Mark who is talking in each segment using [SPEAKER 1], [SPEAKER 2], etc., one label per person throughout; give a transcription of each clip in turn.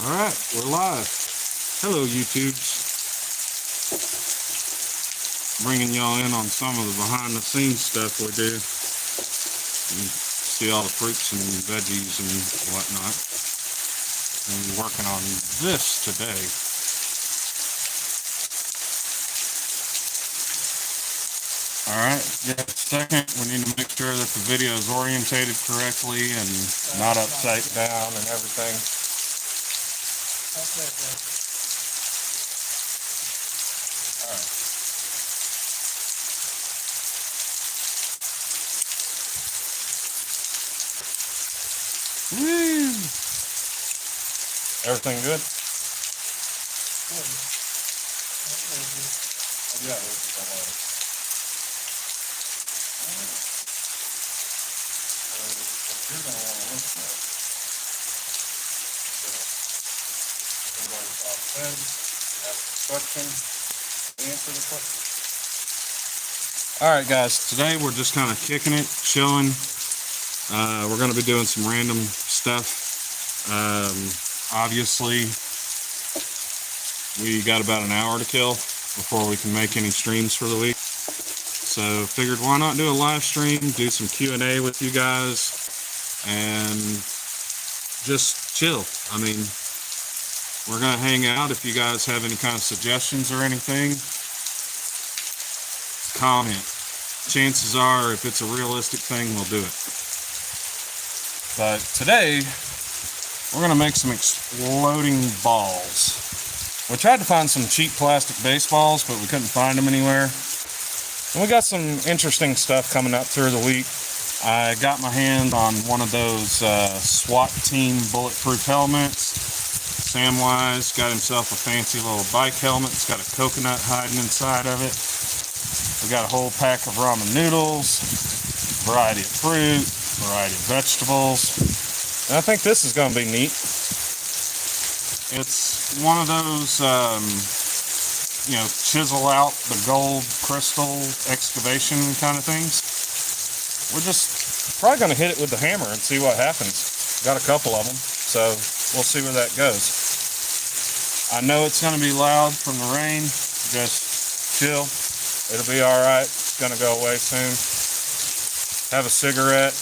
[SPEAKER 1] Alright, we're live. Hello, YouTubes. Bringing y'all in on some of the behind the scenes stuff we do. You see all the fruits and veggies and whatnot. And working on this today. Alright, yeah, second, we need to make sure that the video is orientated correctly and not upside down and everything. Alright. Woo! Everything good? Yeah. Alright guys, today we're just kind of kicking it, chilling. We're going to be doing some random stuff. Obviously, we got about an hour to kill before we can make any streams for the week. So figured why not do a live stream, do some Q&A with you guys, and just chill. I mean, we're going to hang out. If you guys have any kind of suggestions or anything, comment. Chances are, if it's a realistic thing, we'll do it. But today, we're going to make some exploding balls. We tried to find some cheap plastic baseballs, but we couldn't find them anywhere. And we got some interesting stuff coming up through the week. I got my hand on one of those SWAT team bulletproof helmets. Samwise got himself a fancy little bike helmet. It's got a coconut hiding inside of it. We got a whole pack of ramen noodles, variety of fruit, variety of vegetables. And I think this is going to be neat. It's one of those, chisel out the gold crystal excavation kind of things. We're just probably going to hit it with the hammer and see what happens. Got a couple of them, so we'll see where that goes. I know it's going to be loud from the rain. Just chill. It'll be all right. It's going to go away soon. Have a cigarette.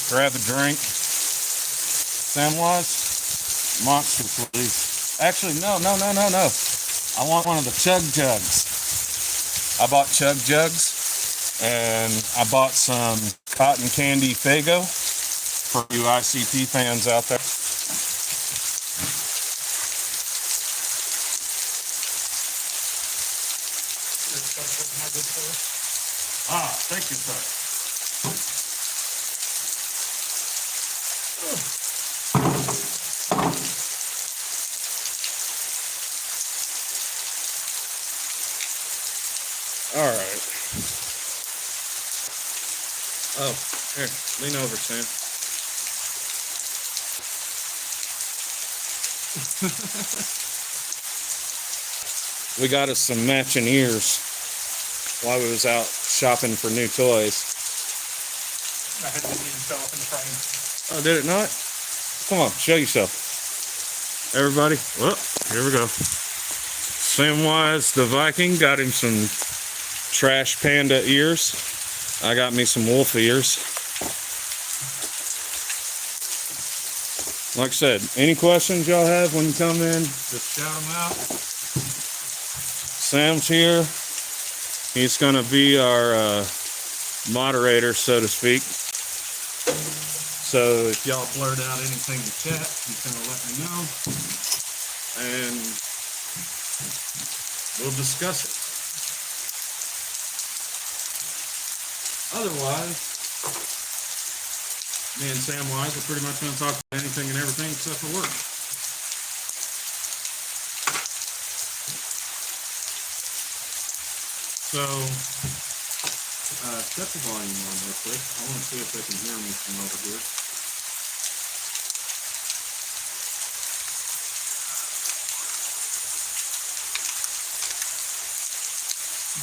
[SPEAKER 1] Grab a drink. Samwise? Monster, please. Actually, no. I want one of the Chug Jugs. I bought Chug Jugs, and I bought some cotton candy Faygo for you ICP fans out there. Thank you, sir. All right. Oh, here, lean over, Sam. We got us some matching ears while we was out shopping for new toys.
[SPEAKER 2] I didn't even show up in the frame.
[SPEAKER 1] Oh, did it not? Come on, show yourself. Everybody, well, here we go. Samwise the Viking got him some trash panda ears. I got me some wolf ears. Like I said, any questions y'all have when you come in, just shout them out. Sam's here. He's going to be our moderator, so to speak. So if y'all blurt out anything in chat, you kind of let me know. And we'll discuss it. Otherwise, me and Samwise are pretty much going to talk about anything and everything except for work. So, set the volume on real quick. I want to see if they can hear me from over here.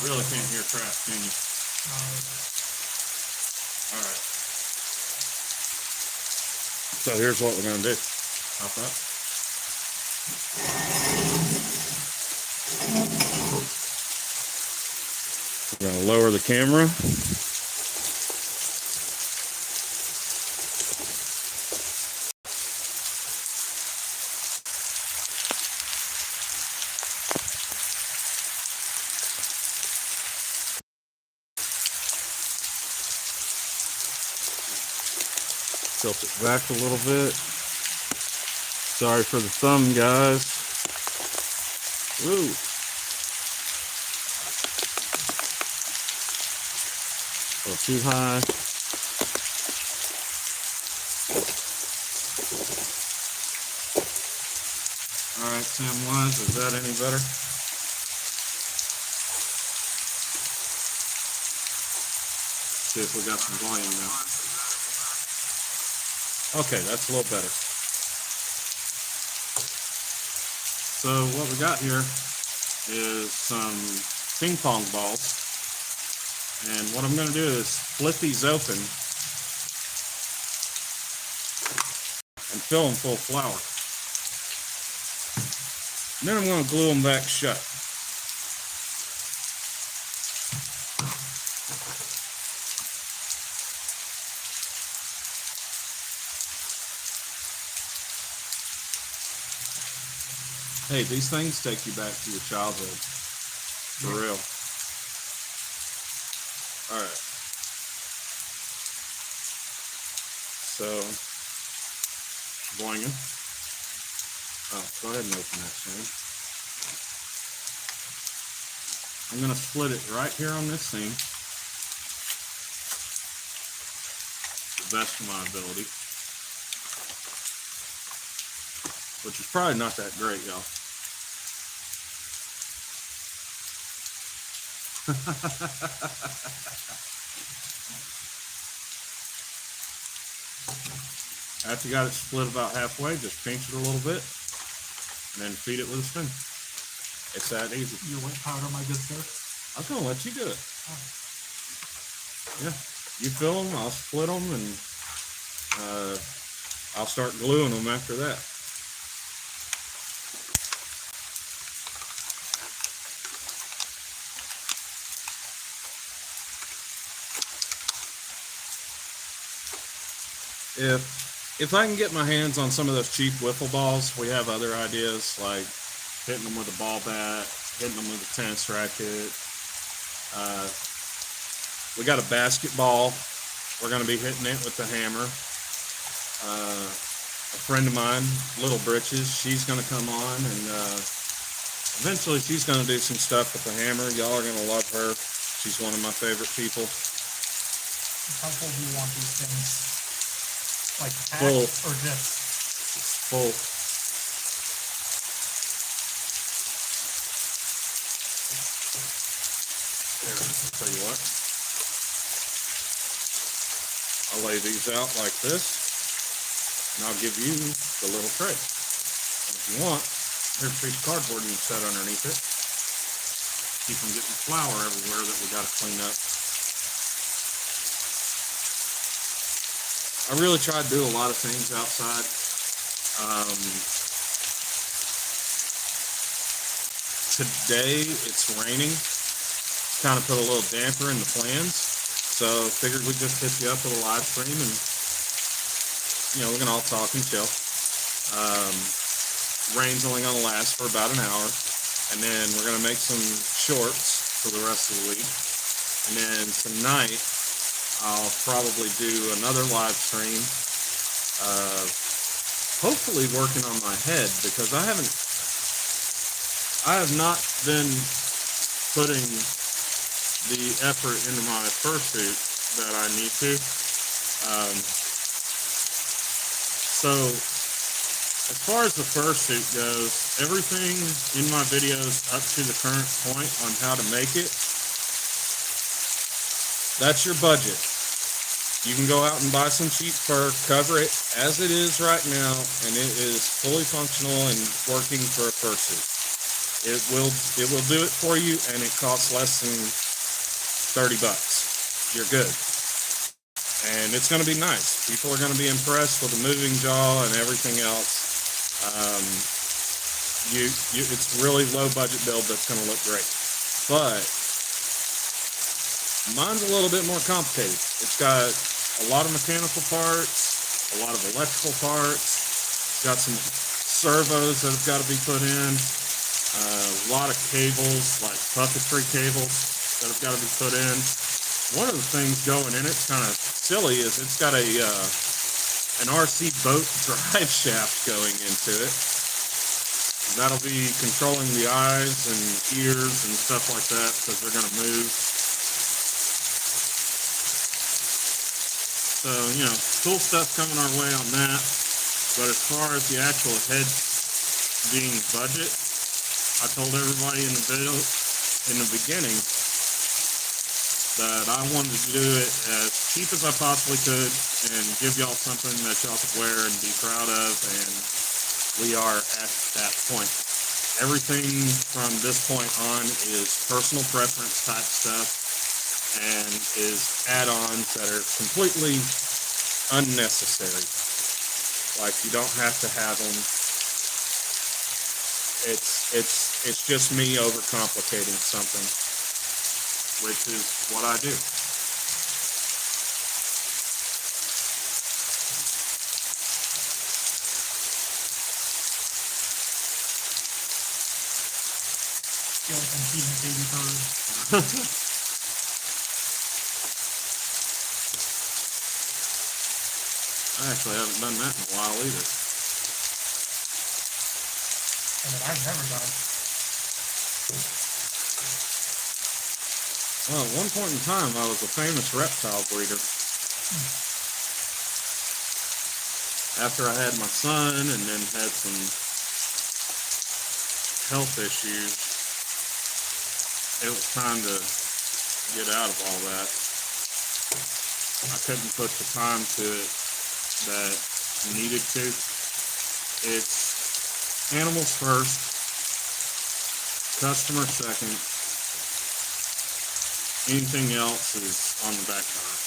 [SPEAKER 1] Really can't hear crap, can you? All right. So here's what we're going to do. Pop up. We're going to lower the camera. Tilt it back a little bit. Sorry for the thumb, guys. Woo. A little too high. All right, Samwise, is that any better? See if we got some volume now. Okay, that's a little better. So what we got here is some ping pong balls. And what I'm going to do is split these open and fill them full of flour. And then I'm going to glue them back shut. Hey, these things take you back to your childhood. For real. All right. So, boinging. Oh, go ahead and open that, Sam. I'm going to split it right here on this seam. To the best of my ability. Which is probably not that great, y'all. After you got it split about halfway, just pinch it a little bit and then feed it with a spoon. It's that easy.
[SPEAKER 2] Your white powder, my good sir.
[SPEAKER 1] I was going to let you do it.
[SPEAKER 2] Oh.
[SPEAKER 1] Yeah. You fill them, I'll split them, and I'll start gluing them after that. If I can get my hands on some of those cheap wiffle balls, we have other ideas like hitting them with a ball bat, hitting them with a tennis racket. We got a basketball. We're going to be hitting it with the hammer. A friend of mine, Little Britches, she's going to come on, and eventually she's going to do some stuff with the hammer. Y'all are going to love her. She's one of my favorite people.
[SPEAKER 2] How full do you want these things? Like packed
[SPEAKER 1] Full.
[SPEAKER 2] or just?
[SPEAKER 1] It's full. Here, I'll tell you what. I'll lay these out like this, and I'll give you the little tray. If you want, here's a piece of cardboard you can set underneath it. Keep from getting flour everywhere that we got to clean up. I really try to do a lot of things outside. Today it's raining, kind of put a little damper in the plans, so figured we'd just hit you up with a live stream and, you know, we can all talk and chill. Rain's only going to last for about an hour, and then we're going to make some shorts for the rest of the week, and then tonight I'll probably do another live stream, hopefully working on my head, because I have not been putting the effort into my fursuit that I need to. So as far as the fursuit goes, everything in my videos up to the current point on how to make it, that's your budget. You can go out and buy some cheap fur, cover it as it is right now, and it is fully functional and working for a fursuit. It will do it for you, and it costs less than $30. You're good. and it's going to be nice. People are going to be impressed with the moving jaw and everything else. It's really low budget build that's going to look great. But mine's a little bit more complicated. It's got a lot of mechanical parts, a lot of electrical parts. It's got some servos that have got to be put in, a lot of cables, like puppetry cables that have got to be put in. One of the things going in it's kind of silly is it's got an RC boat drive shaft going into it. That'll be controlling the eyes and ears and stuff like that because they're going to move. So, cool stuff coming our way on that. But as far as the actual head being budget, I told everybody in the video in the beginning that I wanted to do it as cheap as I possibly could and give y'all something that y'all could wear and be proud of, and we are at that point. Everything from this point on is personal preference type stuff and is add-ons that are completely unnecessary. Like, you don't have to have them. It's just me overcomplicating something, which is what I do.
[SPEAKER 2] Feel like I'm feeding a baby bird.
[SPEAKER 1] I actually haven't done that in a while either.
[SPEAKER 2] And that I've never done.
[SPEAKER 1] Well, at one point in time, I was a famous reptile breeder. After I had my son and then had some health issues, it was time to get out of all that. I couldn't put the time to it that needed to. It's animals first, customer second. Anything else is on the back burner.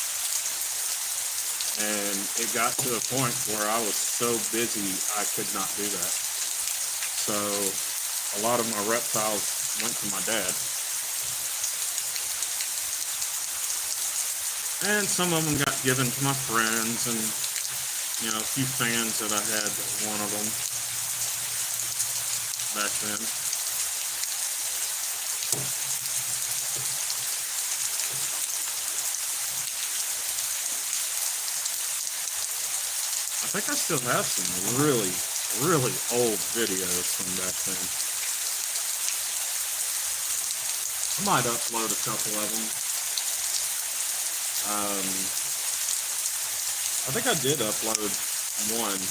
[SPEAKER 1] And it got to a point where I was so busy I could not do that. So a lot of my reptiles went to my dad. And some of them got given to my friends and, a few fans that I had, one of them back then. I think I still have some really, really old videos from back then. I might upload a couple of them. I think I did upload one. I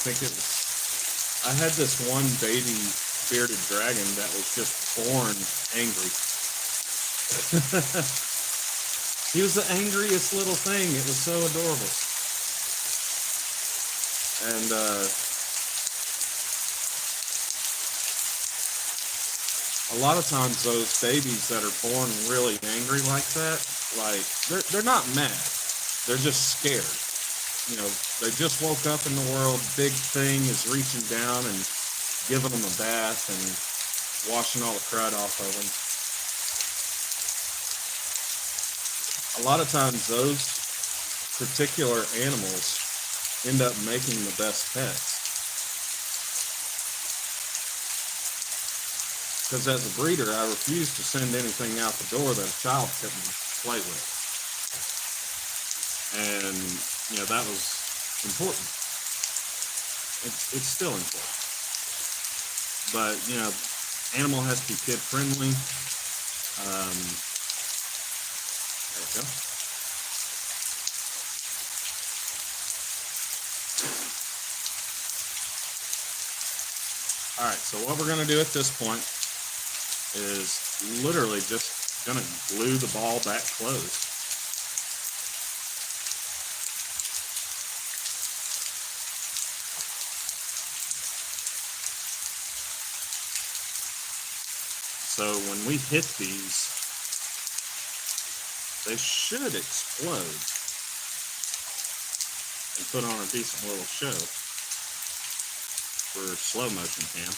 [SPEAKER 1] think I had this one baby bearded dragon that was just born angry. He was the angriest little thing. It was so adorable. And a lot of times those babies that are born really angry like that, like they're not mad. They're just scared. They just woke up in the world. Big thing is reaching down and giving them a bath and washing all the crud off of them. A lot of times those particular animals end up making the best pets. Because as a breeder, I refuse to send anything out the door that a child couldn't play with. And, that was important. It's still important. But, animal has to be kid friendly. There we go. Alright, so what we're going to do at this point is literally just going to glue the ball back closed. So when we hit these, they should explode and put on a decent little show for slow motion cam.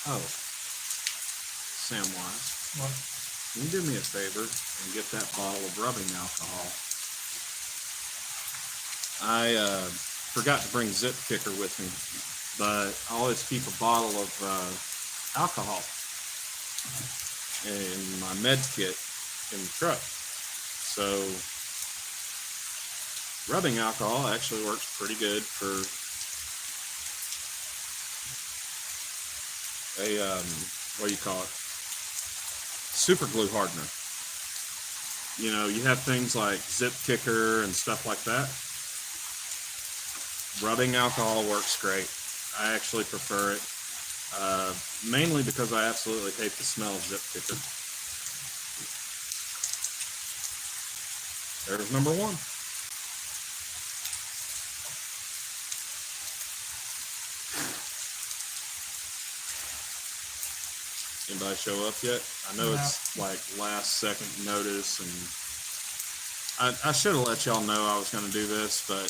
[SPEAKER 1] Oh, Samwise,
[SPEAKER 2] What?
[SPEAKER 1] can you do me a favor and get that bottle of rubbing alcohol? I forgot to bring Zip Kicker with me, but I always keep a bottle of alcohol in my med kit in the truck. So rubbing alcohol actually works pretty good for a what do you call it? Super glue hardener. You know, you have things like Zip Kicker and stuff like that. Rubbing alcohol works great. I actually prefer it, mainly because I absolutely hate the smell of Zip Kicker. There's number one. Anybody show up yet? I know it's like last second notice, and I should have let y'all know I was going to do this, but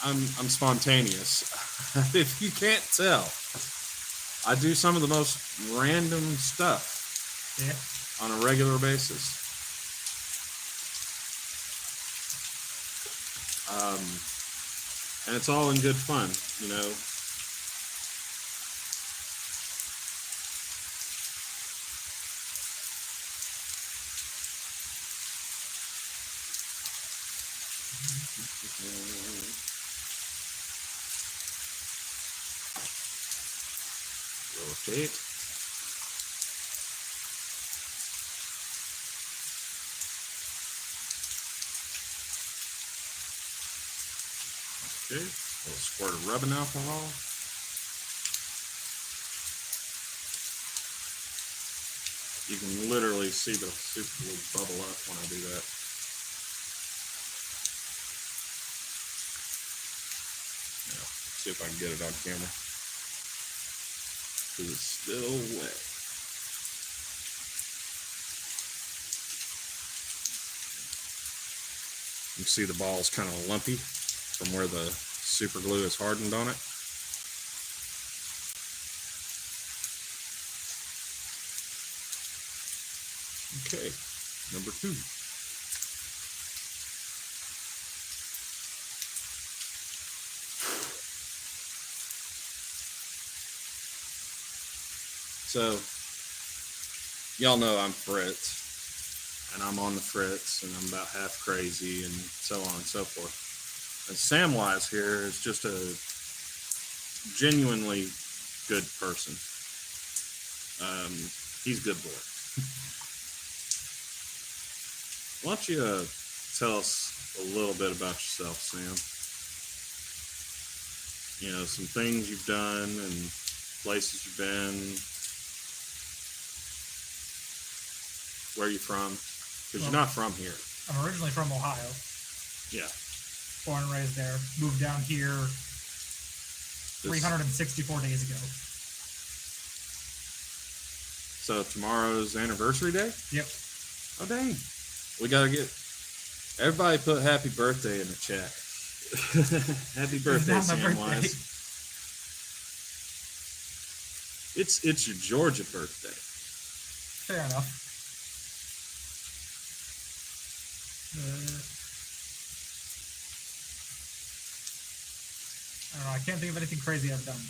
[SPEAKER 1] I'm spontaneous. If you can't tell, I do some of the most random stuff on a regular basis. And it's all in good fun, you know. Rotate. Okay, a little squirt of rubbing alcohol. You can literally see the soup will bubble up when I do that. Now, see if I can get it on camera. Because it's still wet. You can see the ball's kind of lumpy from where the super glue is hardened on it. Okay, number 2. So, y'all know I'm Fritz, and I'm on the Fritz, and I'm about half crazy, and so on and so forth. And Samwise here is just a genuinely good person. He's a good boy. Why don't you tell us a little bit about yourself, Sam? You know, some things you've done and places you've been. Where are you from? Because you're not from here.
[SPEAKER 2] I'm originally from Ohio.
[SPEAKER 1] Yeah.
[SPEAKER 2] Born and raised there. Moved down here 364 days ago.
[SPEAKER 1] So tomorrow's anniversary day?
[SPEAKER 2] Yep.
[SPEAKER 1] Oh, dang. We got to get... Everybody put happy birthday in the chat. Happy birthday, Samwise. It's your Georgia birthday.
[SPEAKER 2] Fair enough. I don't know, I can't think of anything crazy I've done.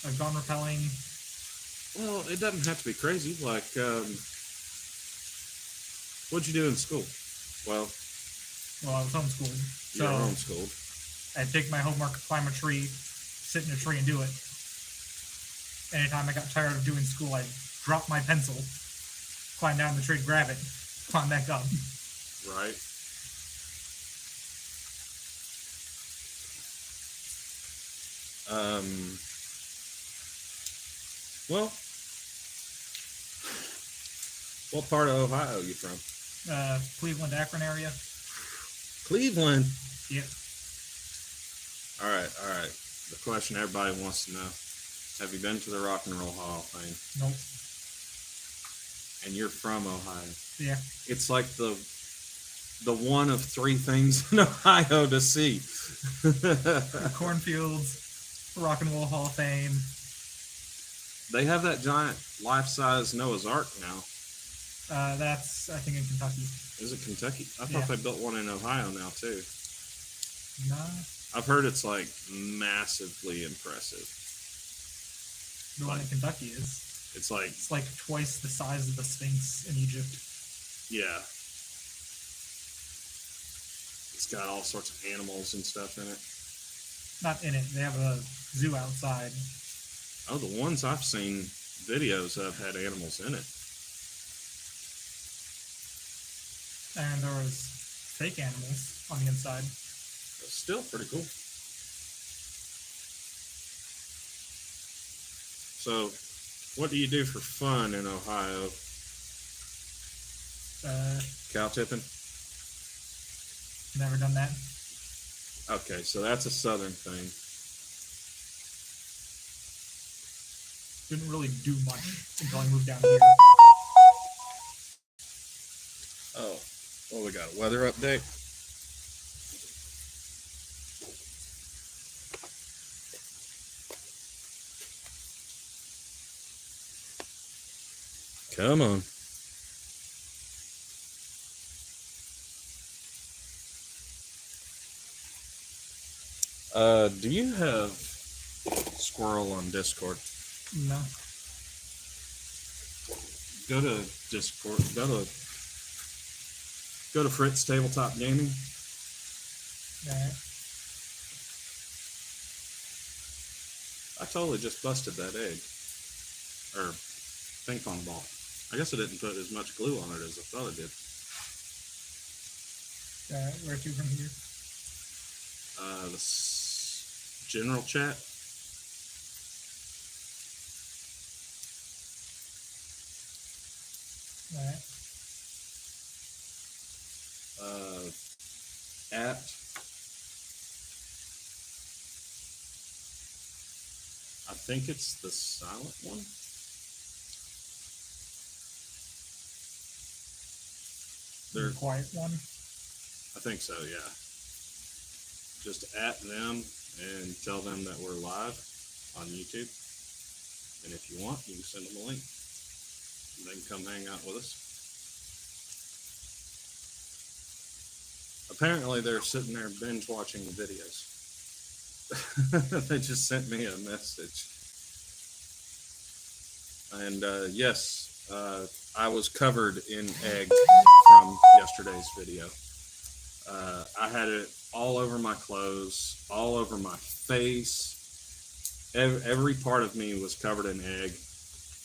[SPEAKER 2] I've gone rappelling.
[SPEAKER 1] Well, it doesn't have to be crazy. Like, what'd you do in school? Well,
[SPEAKER 2] I was homeschooled.
[SPEAKER 1] You were homeschooled.
[SPEAKER 2] I'd take my homework, climb a tree, sit in a tree and do it. Anytime I got tired of doing school, I'd drop my pencil, climb down the tree, grab it, climb back up.
[SPEAKER 1] Right. Well, what part of Ohio are you from?
[SPEAKER 2] Cleveland, Akron area.
[SPEAKER 1] Cleveland.
[SPEAKER 2] Yep.
[SPEAKER 1] All right. The question everybody wants to know: have you been to the Rock and Roll Hall of Fame?
[SPEAKER 2] Nope.
[SPEAKER 1] And you're from Ohio.
[SPEAKER 2] Yeah.
[SPEAKER 1] It's like the one of three things in Ohio to see.
[SPEAKER 2] The cornfields, Rock and Roll Hall of Fame.
[SPEAKER 1] They have that giant life-size Noah's Ark now.
[SPEAKER 2] That's, I think, in Kentucky.
[SPEAKER 1] Is it Kentucky? I thought they built one in Ohio now, too.
[SPEAKER 2] No.
[SPEAKER 1] I've heard it's, like, massively impressive.
[SPEAKER 2] The one in Kentucky is.
[SPEAKER 1] It's like
[SPEAKER 2] twice the size of the Sphinx in Egypt.
[SPEAKER 1] Yeah. It's got all sorts of animals and stuff in it.
[SPEAKER 2] Not in it. They have a zoo outside.
[SPEAKER 1] Oh, the ones I've seen videos of had animals in it.
[SPEAKER 2] And there was fake animals on the inside.
[SPEAKER 1] It's still pretty cool. So, what do you do for fun in Ohio? Cow tipping?
[SPEAKER 2] Never done that.
[SPEAKER 1] Okay, so that's a southern thing.
[SPEAKER 2] Didn't really do much until I moved down here.
[SPEAKER 1] Oh, well, we got a weather update. Come on. Do you have Squirrel on Discord?
[SPEAKER 2] No.
[SPEAKER 1] Go to Discord. Go to Fritz Tabletop Gaming.
[SPEAKER 2] Alright.
[SPEAKER 1] I totally just busted that egg. Or ping pong ball. I guess I didn't put as much glue on it as I thought I did.
[SPEAKER 2] Where to from here?
[SPEAKER 1] The general chat.
[SPEAKER 2] Alright.
[SPEAKER 1] At I think it's the silent one.
[SPEAKER 2] The quiet one?
[SPEAKER 1] I think so, yeah. Just at them and tell them that we're live on YouTube. And if you want, you can send them a link. And they can come hang out with us. Apparently, they're sitting there binge watching the videos. They just sent me a message. And yes, I was covered in egg from yesterday's video. I had it all over my clothes, all over my face. Every part of me was covered in egg.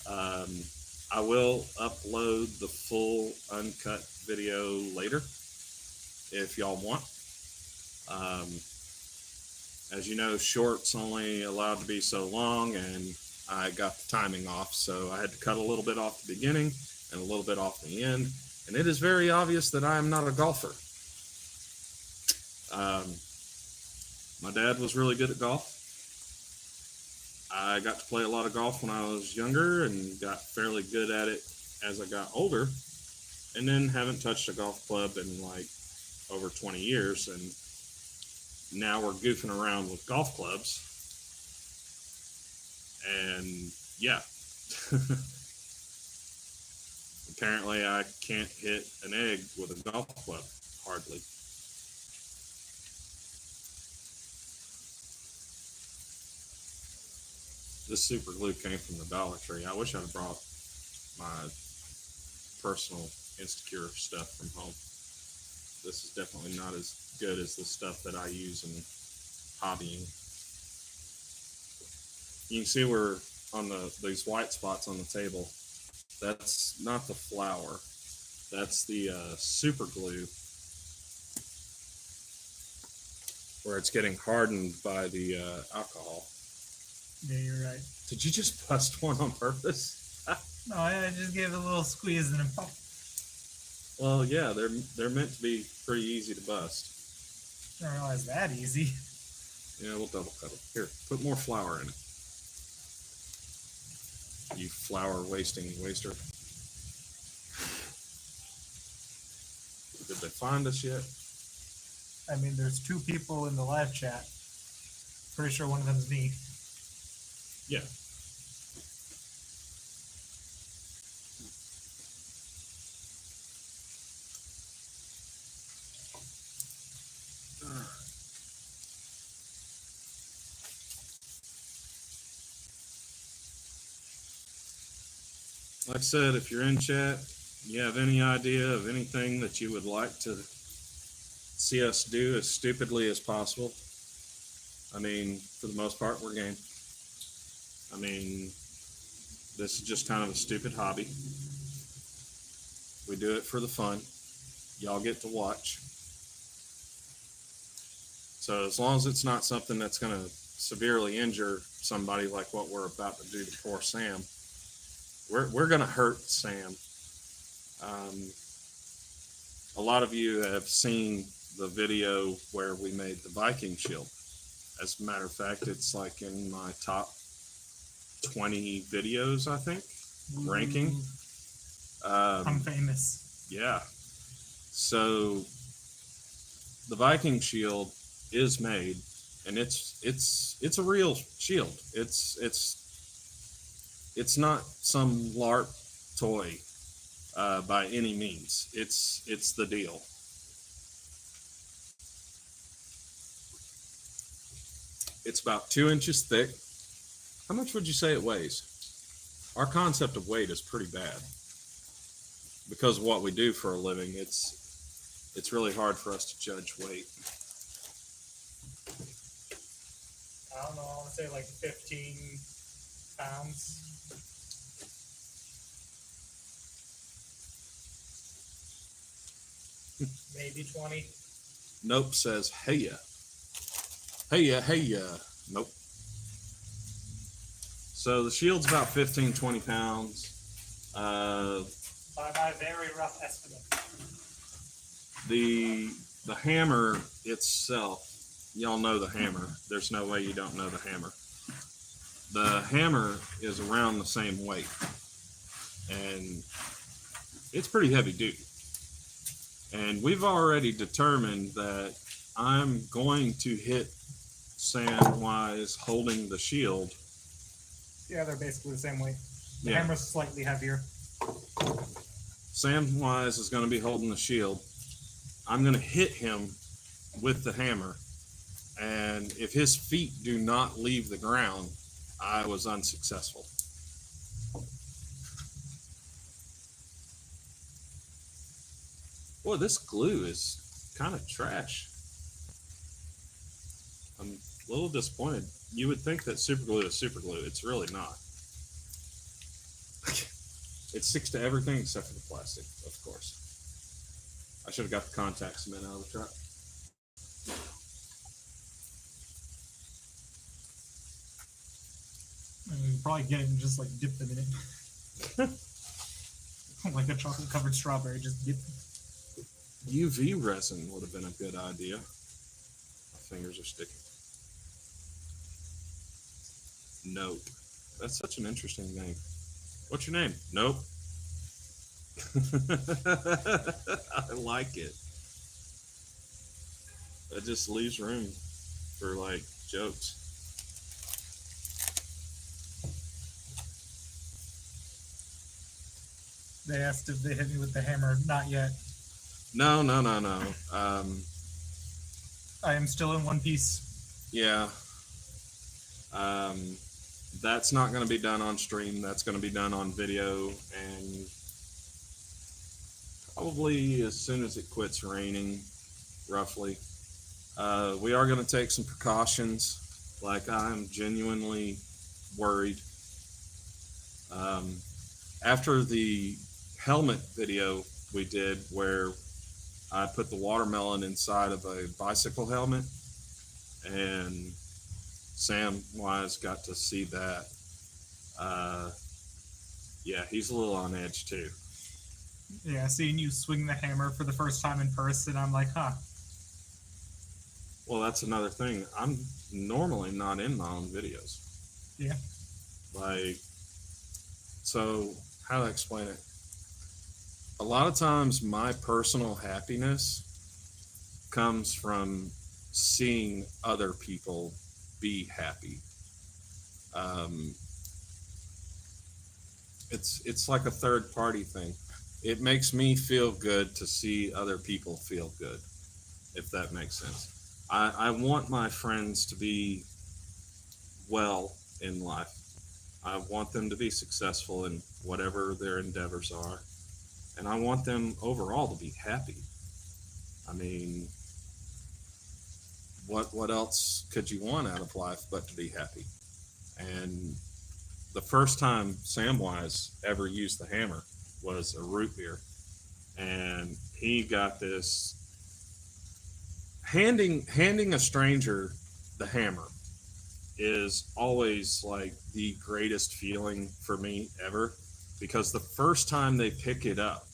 [SPEAKER 1] I will upload the full uncut video later if y'all want. As you know, shorts only allowed to be so long, and I got the timing off, so I had to cut a little bit off the beginning and a little bit off the end. And it is very obvious that I am not a golfer. My dad was really good at golf. I got to play a lot of golf when I was younger and got fairly good at it as I got older, and then haven't touched a golf club in like over 20 years, and now we're goofing around with golf clubs. And yeah, apparently I can't hit an egg with a golf club, hardly. This super glue came from the Dollar Tree. I wish I'd have brought my personal Insecure stuff from home. This is definitely not as good as the stuff that I use in hobbying. You can see we're on these white spots on the table. That's not the flour. That's the super glue, where it's getting hardened by the alcohol.
[SPEAKER 2] Yeah, you're right.
[SPEAKER 1] Did you just bust one on purpose?
[SPEAKER 2] No, I just gave it a little squeeze and then pop.
[SPEAKER 1] Well, yeah, they're meant to be pretty easy to bust.
[SPEAKER 2] I didn't realize that easy.
[SPEAKER 1] Yeah, we'll double cut them. Here, put more flour in it. You flour wasting waster. Did they find us yet?
[SPEAKER 2] I mean, there's 2 people in the live chat. Pretty sure one of them's me.
[SPEAKER 1] Yeah. Like I said, if you're in chat, you have any idea of anything that you would like to see us do as stupidly as possible, I mean, for the most part, we're game. I mean, this is just kind of a stupid hobby. We do it for the fun. Y'all get to watch. So as long as it's not something that's going to severely injure somebody like what we're about to do to poor Sam, we're going to hurt Sam. A lot of you have seen the video where we made the Viking shield. As a matter of fact, it's like in my top 20 videos, I think, ranking.
[SPEAKER 2] I'm famous.
[SPEAKER 1] Yeah. So the Viking shield is made, and it's a real shield. It's not some LARP toy by any means. It's the deal. It's about 2 inches thick. How much would you say it weighs? Our concept of weight is pretty bad. Because of what we do for a living, it's really hard for us to judge weight.
[SPEAKER 2] I don't know, I want to say like 15 pounds. Maybe 20.
[SPEAKER 1] Nope says, hey ya. Hey ya, hey ya. Nope. So the shield's about 15, 20 pounds.
[SPEAKER 2] By my very rough estimate.
[SPEAKER 1] The hammer itself, y'all know the hammer. There's no way you don't know the hammer. The hammer is around the same weight. And it's pretty heavy duty. And we've already determined that I'm going to hit Samwise holding the shield.
[SPEAKER 2] Yeah, they're basically the same weight. The
[SPEAKER 1] Yeah.
[SPEAKER 2] hammer's slightly heavier.
[SPEAKER 1] Samwise is going to be holding the shield. I'm going to hit him with the hammer. And if his feet do not leave the ground, I was unsuccessful. Boy, this glue is kind of trash. I'm a little disappointed. You would think that super glue is super glue. It's really not. It sticks to everything except for the plastic, of course. I should have got the contact cement out of the truck.
[SPEAKER 2] And you can probably get it and just like dip them in it. Like a chocolate covered strawberry, just dip.
[SPEAKER 1] UV resin would have been a good idea. My fingers are sticking. Nope. That's such an interesting name. What's your name? Nope. I like it. That just leaves room for like jokes.
[SPEAKER 2] They asked if they hit me with the hammer. Not yet.
[SPEAKER 1] No.
[SPEAKER 2] I am still in one piece.
[SPEAKER 1] Yeah. That's not going to be done on stream. That's going to be done on video, and probably as soon as it quits raining, roughly. We are going to take some precautions. Like, I'm genuinely worried. After the helmet video we did where I put the watermelon inside of a bicycle helmet, and Samwise got to see that. Uh, yeah, he's a little on edge too.
[SPEAKER 2] Yeah, seeing you swing the hammer for the first time in person, I'm like, huh.
[SPEAKER 1] Well, that's another thing. I'm normally not in my own videos.
[SPEAKER 2] Yeah.
[SPEAKER 1] Like, so how do I explain it? A lot of times, my personal happiness comes from seeing other people be happy. Um, it's like a third party thing. It makes me feel good to see other people feel good, if that makes sense. I want my friends to be well in life. I want them to be successful in whatever their endeavors are. And I want them overall to be happy. I mean, what else could you want out of life but to be happy? And the first time Samwise ever used the hammer was a root beer. And he got this handing a stranger the hammer is always like the greatest feeling for me ever, because the first time they pick it up,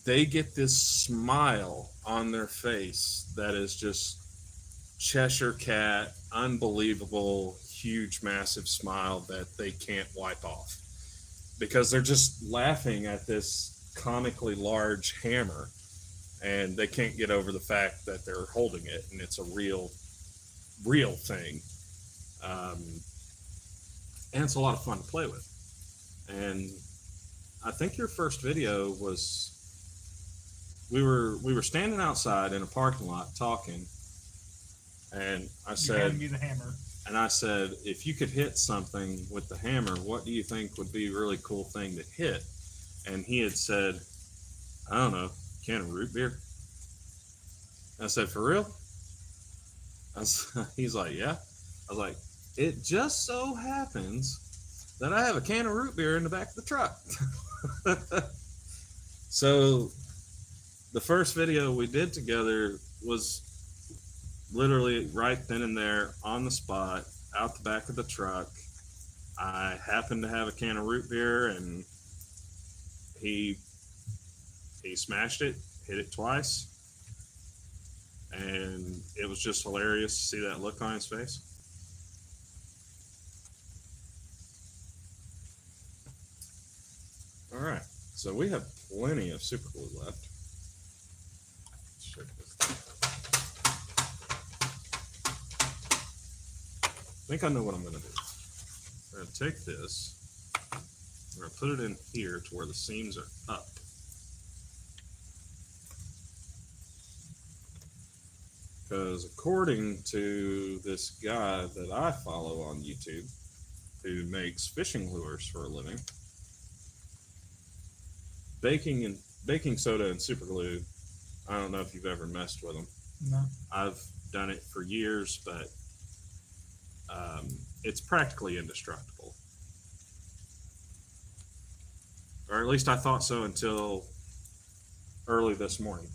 [SPEAKER 1] they get this smile on their face that is just Cheshire cat, unbelievable, huge, massive smile that they can't wipe off, because they're just laughing at this comically large hammer, and they can't get over the fact that they're holding it and it's a real thing. Um, and it's a lot of fun to play with. And I think your first video was, we were standing outside in a parking lot talking, and
[SPEAKER 2] You handed me the hammer.
[SPEAKER 1] I said, if you could hit something with the hammer, what do you think would be a really cool thing to hit? And he had said, I don't know, can of root beer. I said, for real? He's like, yeah. I was like, it just so happens that I have a can of root beer in the back of the truck. So the first video we did together was literally right then and there on the spot, out the back of the truck. I happened to have a can of root beer, and he smashed it, hit it twice, and it was just hilarious to see that look on his face. All right, so we have plenty of super glue left. I think I know what I'm going to do. I'm going to take this, I'm going to put it in here to where the seams are up. Because according to this guy that I follow on YouTube, who makes fishing lures for a living, baking soda and super glue, I don't know if you've ever messed with them.
[SPEAKER 2] No.
[SPEAKER 1] I've done it for years, but it's practically indestructible. Or at least I thought so until early this morning.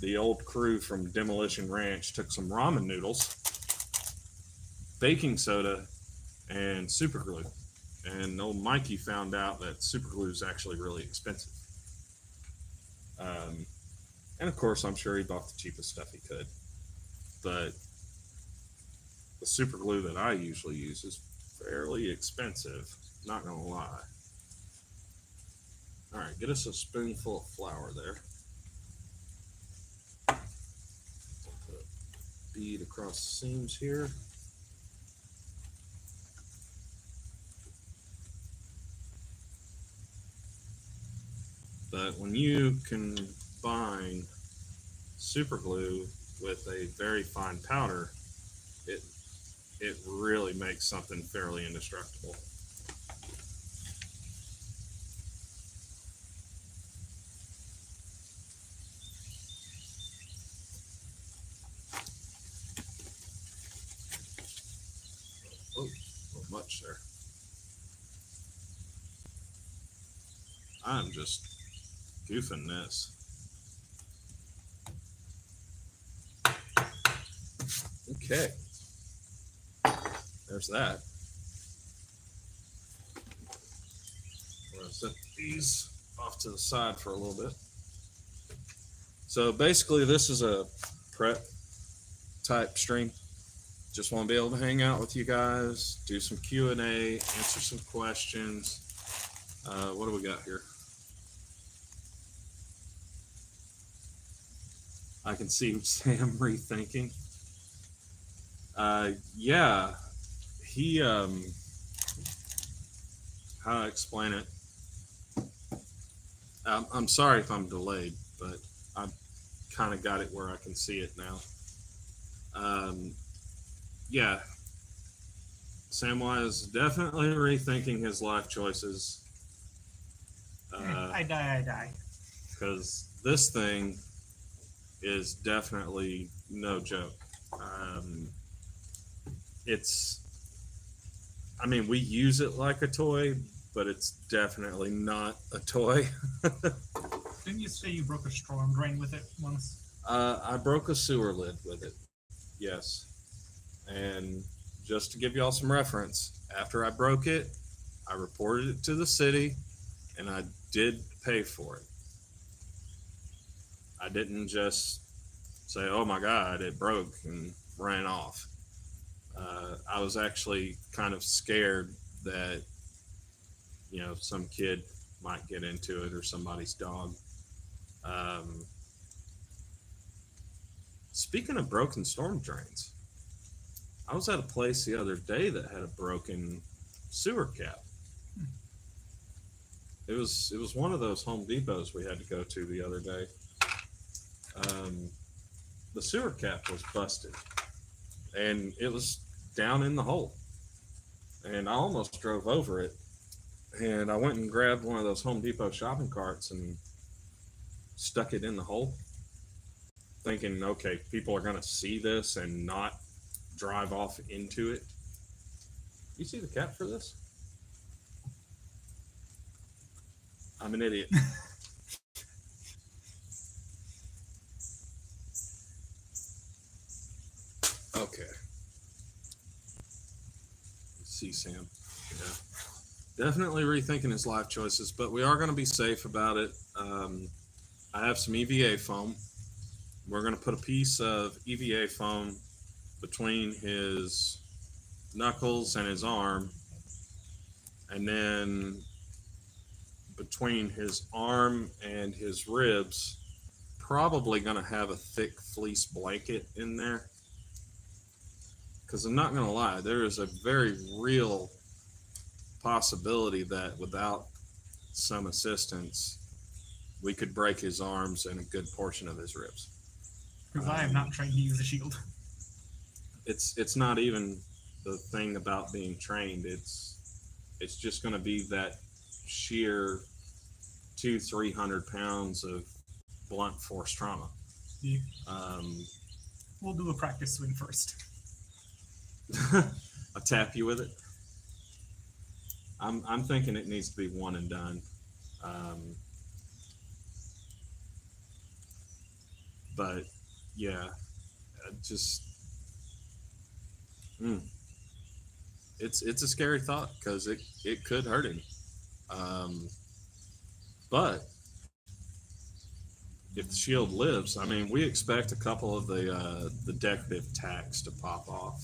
[SPEAKER 1] The old crew from Demolition Ranch took some ramen noodles, baking soda, and super glue. And old Mikey found out that super glue is actually really expensive. And of course, I'm sure he bought the cheapest stuff he could. But the super glue that I usually use is fairly expensive, not gonna lie. All right, get us a spoonful of flour there. Put a bead across the seams here. But when you combine super glue with a very fine powder, it really makes something fairly indestructible. Oh, a little much there. I'm just goofing this. Okay. there's that. We're going to set these off to the side for a little bit. So basically, this is a prep type stream. Just want to be able to hang out with you guys, do some Q&A, answer some questions. What do we got here? I can see Sam rethinking. Yeah, he, how do I explain it? I'm sorry if I'm delayed, but I've kind of got it where I can see it now. Yeah, Samwise is definitely rethinking his life choices.
[SPEAKER 2] I die.
[SPEAKER 1] Because this thing is definitely no joke. I mean, we use it like a toy, but it's definitely not a toy.
[SPEAKER 2] Didn't you say you broke a storm drain with it once?
[SPEAKER 1] I broke a sewer lid with it, yes. And just to give y'all some reference, after I broke it, I reported it to the city, and I did pay for it. I didn't just say, oh my God, it broke and ran off. I was actually kind of scared that, you know, some kid might get into it or somebody's dog. Speaking of broken storm drains, I was at a place the other day that had a broken sewer cap. It was one of those Home Depots we had to go to the other day. The sewer cap was busted, and it was down in the hole. And I almost drove over it. And I went and grabbed one of those Home Depot shopping carts and stuck it in the hole, thinking, okay, people are going to see this and not drive off into it. You see the cap for this? I'm an idiot. Okay. See, Sam. Yeah. Definitely rethinking his life choices, but we are going to be safe about it. I have some EVA foam. We're going to put a piece of EVA foam between his knuckles and his arm, and then between his arm and his ribs, probably going to have a thick fleece blanket in there. Because I'm not going to lie, there is a very real possibility that without some assistance, we could break his arms and a good portion of his ribs.
[SPEAKER 2] Because I am not trained to use a shield.
[SPEAKER 1] It's not even the thing about being trained. It's just going to be that sheer 200-300 pounds of blunt force trauma.
[SPEAKER 2] Yeah. We'll do a practice swing first.
[SPEAKER 1] I'll tap you with it. I'm thinking it needs to be one and done. But yeah, just it's a scary thought because it could hurt him. But if the shield lives, I mean, we expect a couple of the decorative tacks to pop off.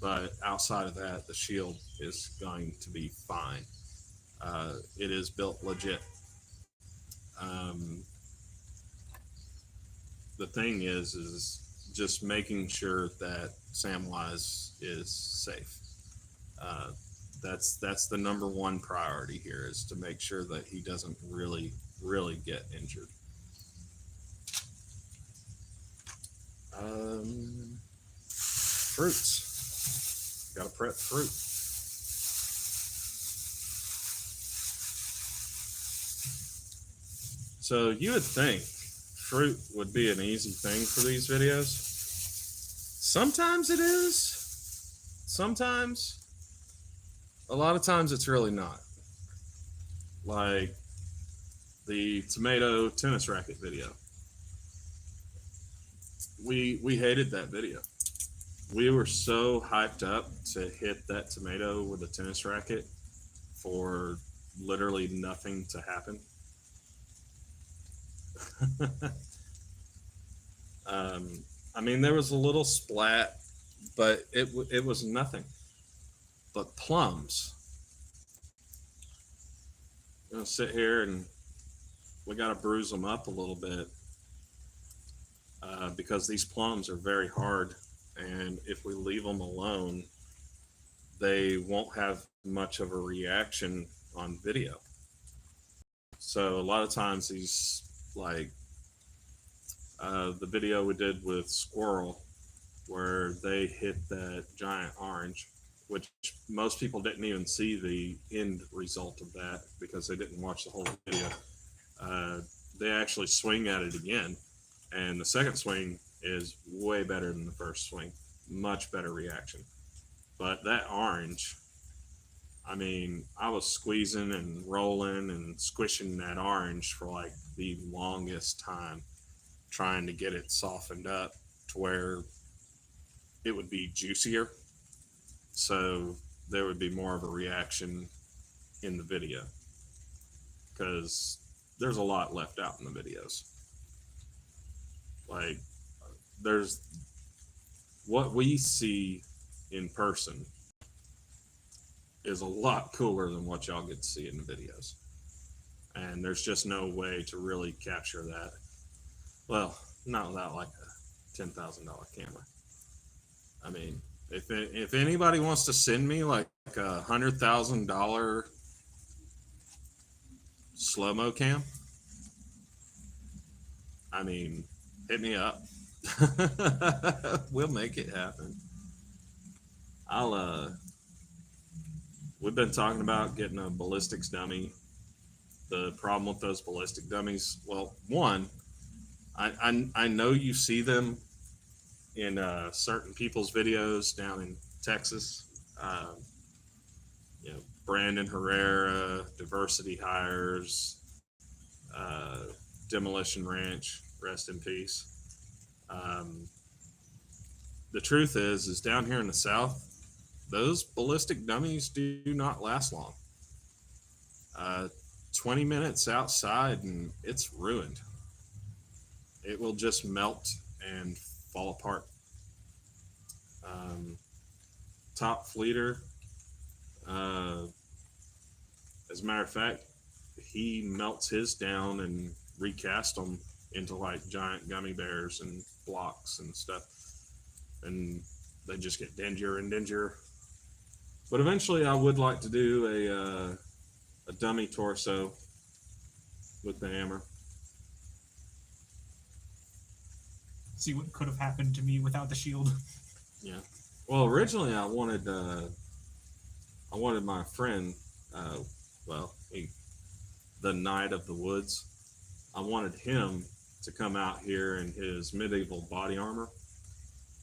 [SPEAKER 1] But outside of that, the shield is going to be fine. It is built legit. The thing is just making sure that Samwise is safe. That's the number one priority here, is to make sure that he doesn't really get injured. Fruits. Got to prep fruit. So you would think fruit would be an easy thing for these videos. Sometimes it is. Sometimes. A lot of times it's really not. Like the tomato tennis racket video. We hated that video. We were so hyped up to hit that tomato with a tennis racket for literally nothing to happen. um, I mean, there was a little splat, but it was nothing. But plums, you know, sit here and we got to bruise them up a little bit because these plums are very hard, and if we leave them alone, they won't have much of a reaction on video. So a lot of times these like the video we did with squirrel where they hit that giant orange, which most people didn't even see the end result of that because they didn't watch the whole video. Uh, they actually swing at it again, and the second swing is way better than the first swing. Much better reaction. But that orange, I mean, I was squeezing and rolling and squishing that orange for like the longest time, trying to get it softened up to where it would be juicier. So there would be more of a reaction in the video because there's a lot left out in the videos. Like, there's what we see in person is a lot cooler than what y'all get to see in the videos. And there's just no way to really capture that. Well, not without like a $10,000 camera. I mean, if anybody wants to send me like $100,000 slow mo cam, I mean, hit me up. We'll make it happen. I'll. We've been talking about getting a ballistics dummy. The problem with those ballistic dummies, well, one, I know you see them in certain people's videos down in Texas. Uh, you know, Brandon Herrera, Diversity Hires, uh, Demolition Ranch, rest in peace. Um, the truth is down here in the South, those ballistic dummies do not last long. Uh, 20 minutes outside and it's ruined. It will just melt and fall apart. Um, Top Fleeter, uh, as a matter of fact, he melts his down and recast them into like giant gummy bears and blocks and stuff. And they just get dingier and dingier. But eventually, I would like to do a dummy torso with the hammer.
[SPEAKER 2] See what could have happened to me without the shield.
[SPEAKER 1] Yeah. Well, originally I wanted my friend, uh, well, the Knight of the Woods. I wanted him to come out here in his medieval body armor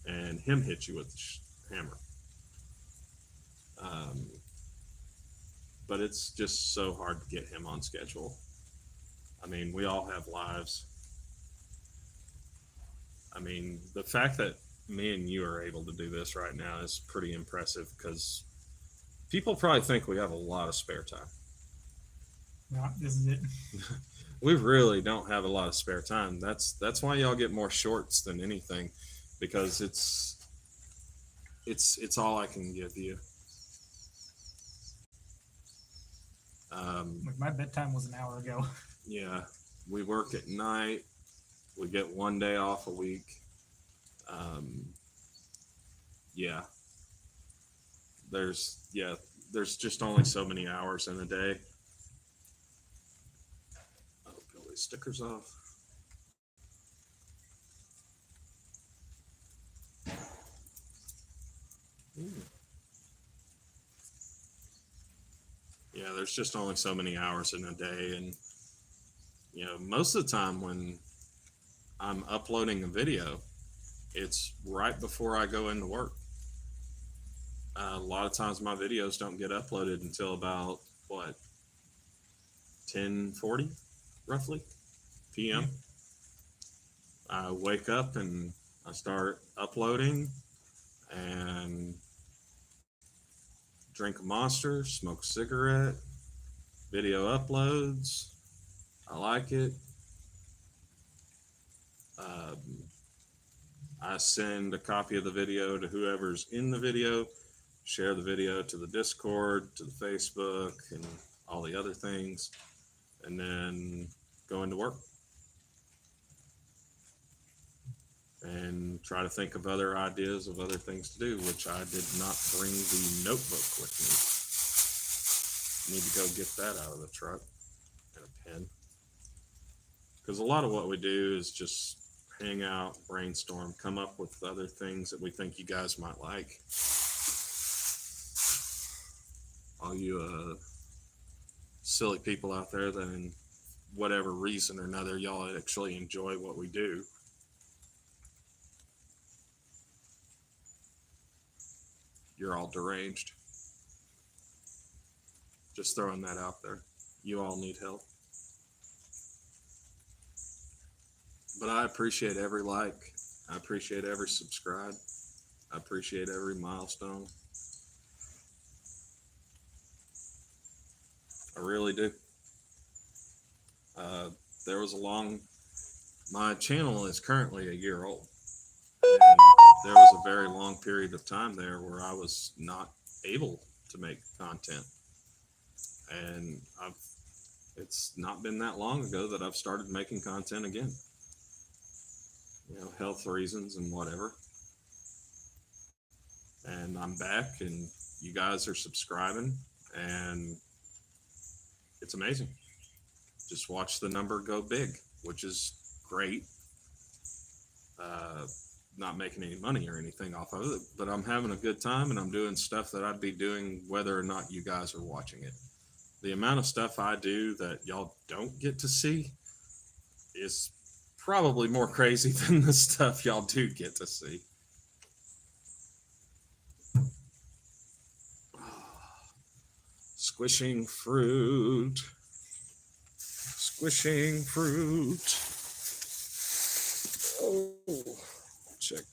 [SPEAKER 1] and him hit you with the hammer. Um, but it's just so hard to get him on schedule. I mean, we all have lives. I mean, the fact that me and you are able to do this right now is pretty impressive because people probably think we have a lot of spare time.
[SPEAKER 2] Yeah, this is it.
[SPEAKER 1] We really don't have a lot of spare time. That's why y'all get more shorts than anything, because it's all I can give you.
[SPEAKER 2] Like my bedtime was an hour ago.
[SPEAKER 1] Yeah, we work at night. We get one day off a week. Yeah, there's just only so many hours in a day. Oh, peel these stickers off. Ooh. Yeah, there's just only so many hours in a day, and you know, most of the time when I'm uploading a video, it's right before I go into work. A lot of times my videos don't get uploaded until about what 10:40 roughly p.m. I wake up and I start uploading, drink a Monster, smoke a cigarette, video uploads. I like it. Um, I send a copy of the video to whoever's in the video, share the video to the Discord, to the Facebook, and all the other things, and then go into work and try to think of other ideas of other things to do, which I did not bring the notebook with me. Need to go get that out of the truck and a pen. Because a lot of what we do is just hang out, brainstorm, come up with other things that we think you guys might like. All you silly people out there that, in whatever reason or another, y'all actually enjoy what we do. You're all deranged. Just throwing that out there. You all need help. But I appreciate every like. I appreciate every subscribe. I appreciate every milestone. I really do. There was my channel is currently a year old. And there was a very long period of time there where I was not able to make content. And it's not been that long ago that I've started making content again. Health reasons and whatever. And I'm back, and you guys are subscribing, and it's amazing. Just watch the number go big, which is great. Not making any money or anything off of it, but I'm having a good time, and I'm doing stuff that I'd be doing whether or not you guys are watching it. The amount of stuff I do that y'all don't get to see is probably more crazy than the stuff y'all do get to see. Squishing fruit. Squishing fruit. Oh, check.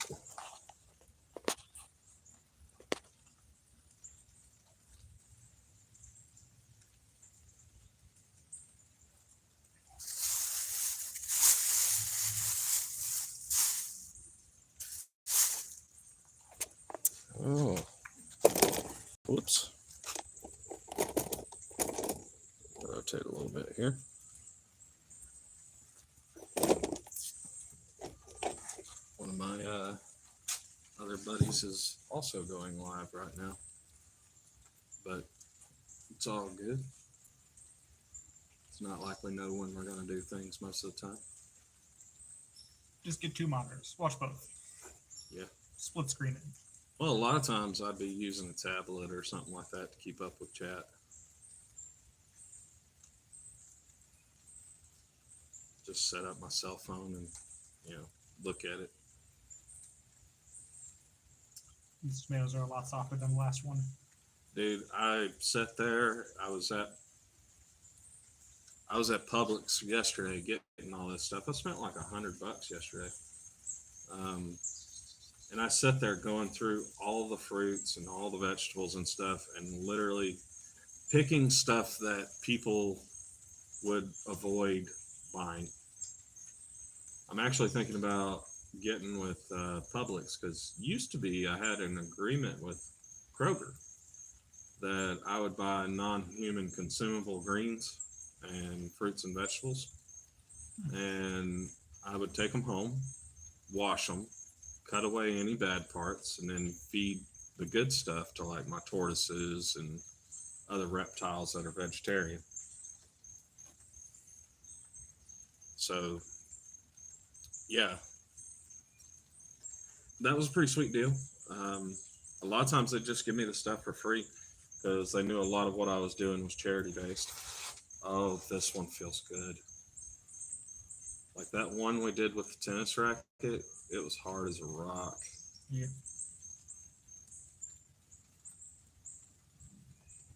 [SPEAKER 1] Oh, whoops. Rotate a little bit here. One of my other buddies is also going live right now, but it's all good. It's not like we know when we're going to do things most of the time.
[SPEAKER 2] Just get two monitors. Watch both.
[SPEAKER 1] Yeah.
[SPEAKER 2] Split screen it.
[SPEAKER 1] Well, a lot of times I'd be using a tablet or something like that to keep up with chat. Just set up my cell phone and, look at it.
[SPEAKER 2] These tomatoes are a lot softer than the last one.
[SPEAKER 1] Dude, I sat there. I was at Publix yesterday getting all this stuff. I spent like $100 yesterday. And I sat there going through all the fruits and all the vegetables and stuff, and literally picking stuff that people would avoid buying. I'm actually thinking about getting with Publix, because used to be I had an agreement with Kroger that I would buy non-human consumable greens and fruits and vegetables, and I would take them home, wash them, cut away any bad parts, and then feed the good stuff to like my tortoises and other reptiles that are vegetarian. So yeah, that was a pretty sweet deal. A lot of times they just give me the stuff for free because they knew a lot of what I was doing was charity based. Oh, this one feels good. Like that one we did with the tennis racket, it was hard as a rock.
[SPEAKER 2] Yeah.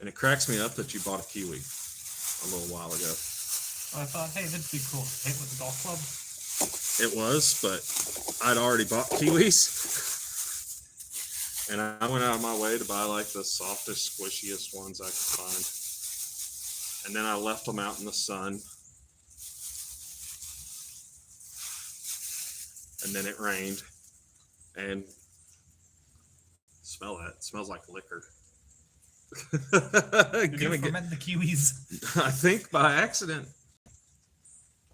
[SPEAKER 1] And it cracks me up that you bought a kiwi a little while ago.
[SPEAKER 2] I thought, hey, that'd be cool to hit with the golf club.
[SPEAKER 1] It was, but I'd already bought kiwis. And I went out of my way to buy like the softest, squishiest ones I could find. And then I left them out in the sun. And then it rained. And smell that. It smells like liquor.
[SPEAKER 2] Did you ferment the kiwis?
[SPEAKER 1] I think by accident.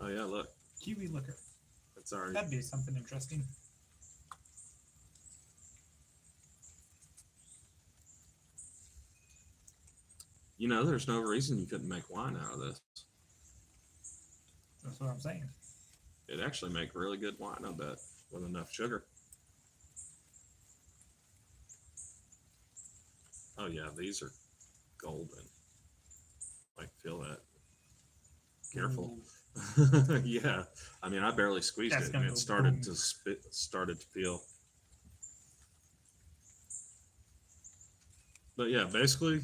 [SPEAKER 1] Oh yeah, look.
[SPEAKER 2] Kiwi liquor.
[SPEAKER 1] It's already.
[SPEAKER 2] That'd be something interesting.
[SPEAKER 1] You know, there's no reason you couldn't make wine out of this.
[SPEAKER 2] That's what I'm saying.
[SPEAKER 1] It'd actually make really good wine, I bet, with enough sugar. Oh yeah, these are golden. Like, feel that. Careful. Yeah, I mean, I barely squeezed
[SPEAKER 2] That's
[SPEAKER 1] it, and
[SPEAKER 2] gonna
[SPEAKER 1] it
[SPEAKER 2] go
[SPEAKER 1] started to peel. But yeah, basically,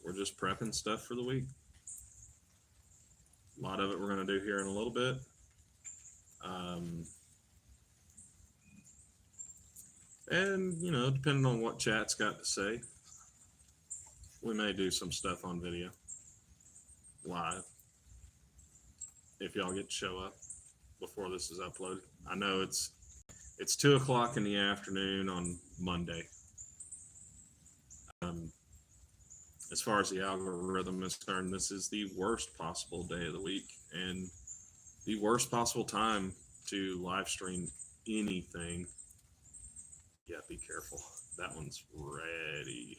[SPEAKER 1] we're just prepping stuff for the week. A lot of it we're going to do here in a little bit. And, you know, depending on what chat's got to say, we may do some stuff on video live if y'all get to show up before this is uploaded. I know it's 2:00 in the afternoon on Monday. As far as the algorithm is concerned, this is the worst possible day of the week and the worst possible time to live stream anything. Yeah, be careful. That one's ready.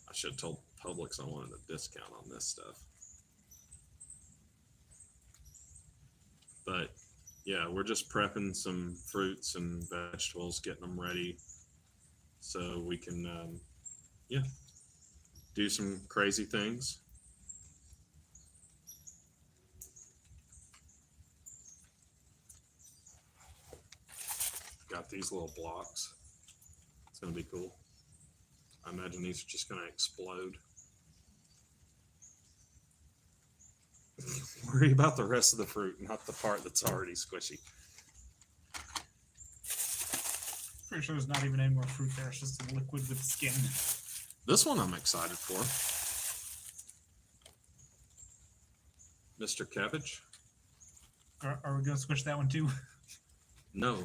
[SPEAKER 1] I should have told Publix I wanted a discount on this stuff. But yeah, we're just prepping some fruits and vegetables, getting them ready so we can, do some crazy things. Got these little blocks. It's going to be cool. I imagine these are just going to explode. Worry about the rest of the fruit, not the part that's already squishy.
[SPEAKER 2] Pretty sure there's not even any more fruit there. It's just a liquid with skin.
[SPEAKER 1] This one I'm excited for. Mr. Cabbage.
[SPEAKER 2] Are we going to squish that one too?
[SPEAKER 1] No.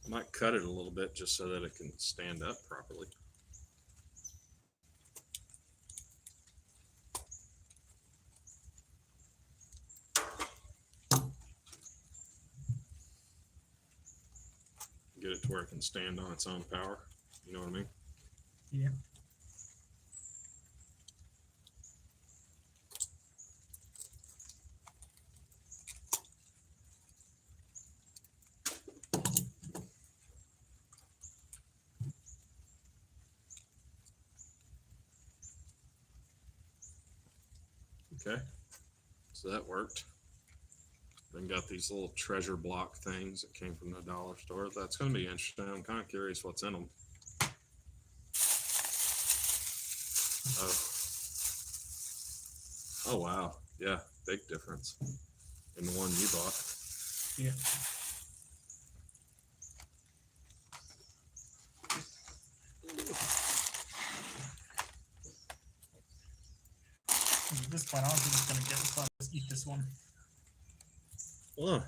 [SPEAKER 1] I might cut it a little bit just so that it can stand up properly. Get it to where it can stand on its own power. You know what I mean?
[SPEAKER 2] Yeah.
[SPEAKER 1] Okay, so that worked. Then got these little treasure block things that came from the dollar store. That's going to be interesting. I'm kind of curious what's in them. Oh wow, yeah, big difference in the one you bought.
[SPEAKER 2] Yeah. At this point, I don't think it's going to get this one. Just eat this one.
[SPEAKER 1] Well,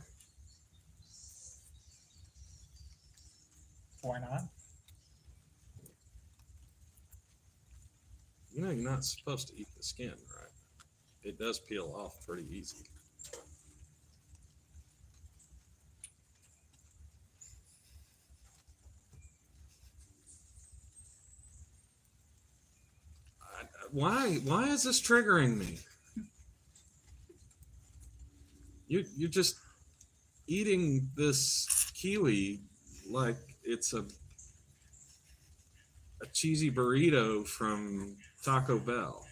[SPEAKER 2] Why not?
[SPEAKER 1] you know you're not supposed to eat the skin, right? It does peel off pretty easy. Why is this triggering me? You're just eating this kiwi like it's a cheesy burrito from Taco Bell.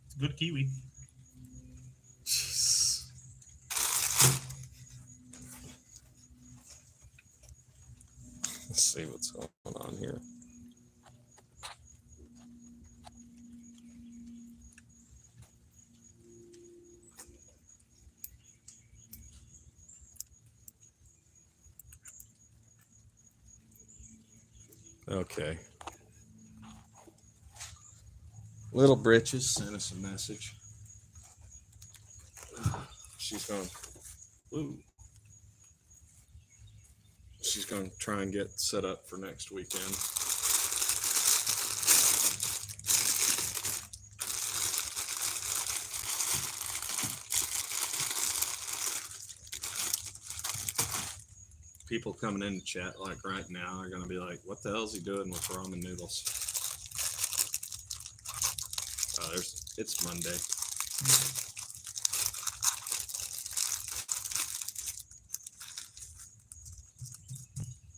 [SPEAKER 2] It's good kiwi.
[SPEAKER 1] Jeez. Let's see what's going on here. Okay. Little Britches sent us a message. She's going, ooh. She's going to try and get set up for next weekend. People coming in to chat like right now are going to be like, what the hell is he doing with ramen noodles? It's Monday.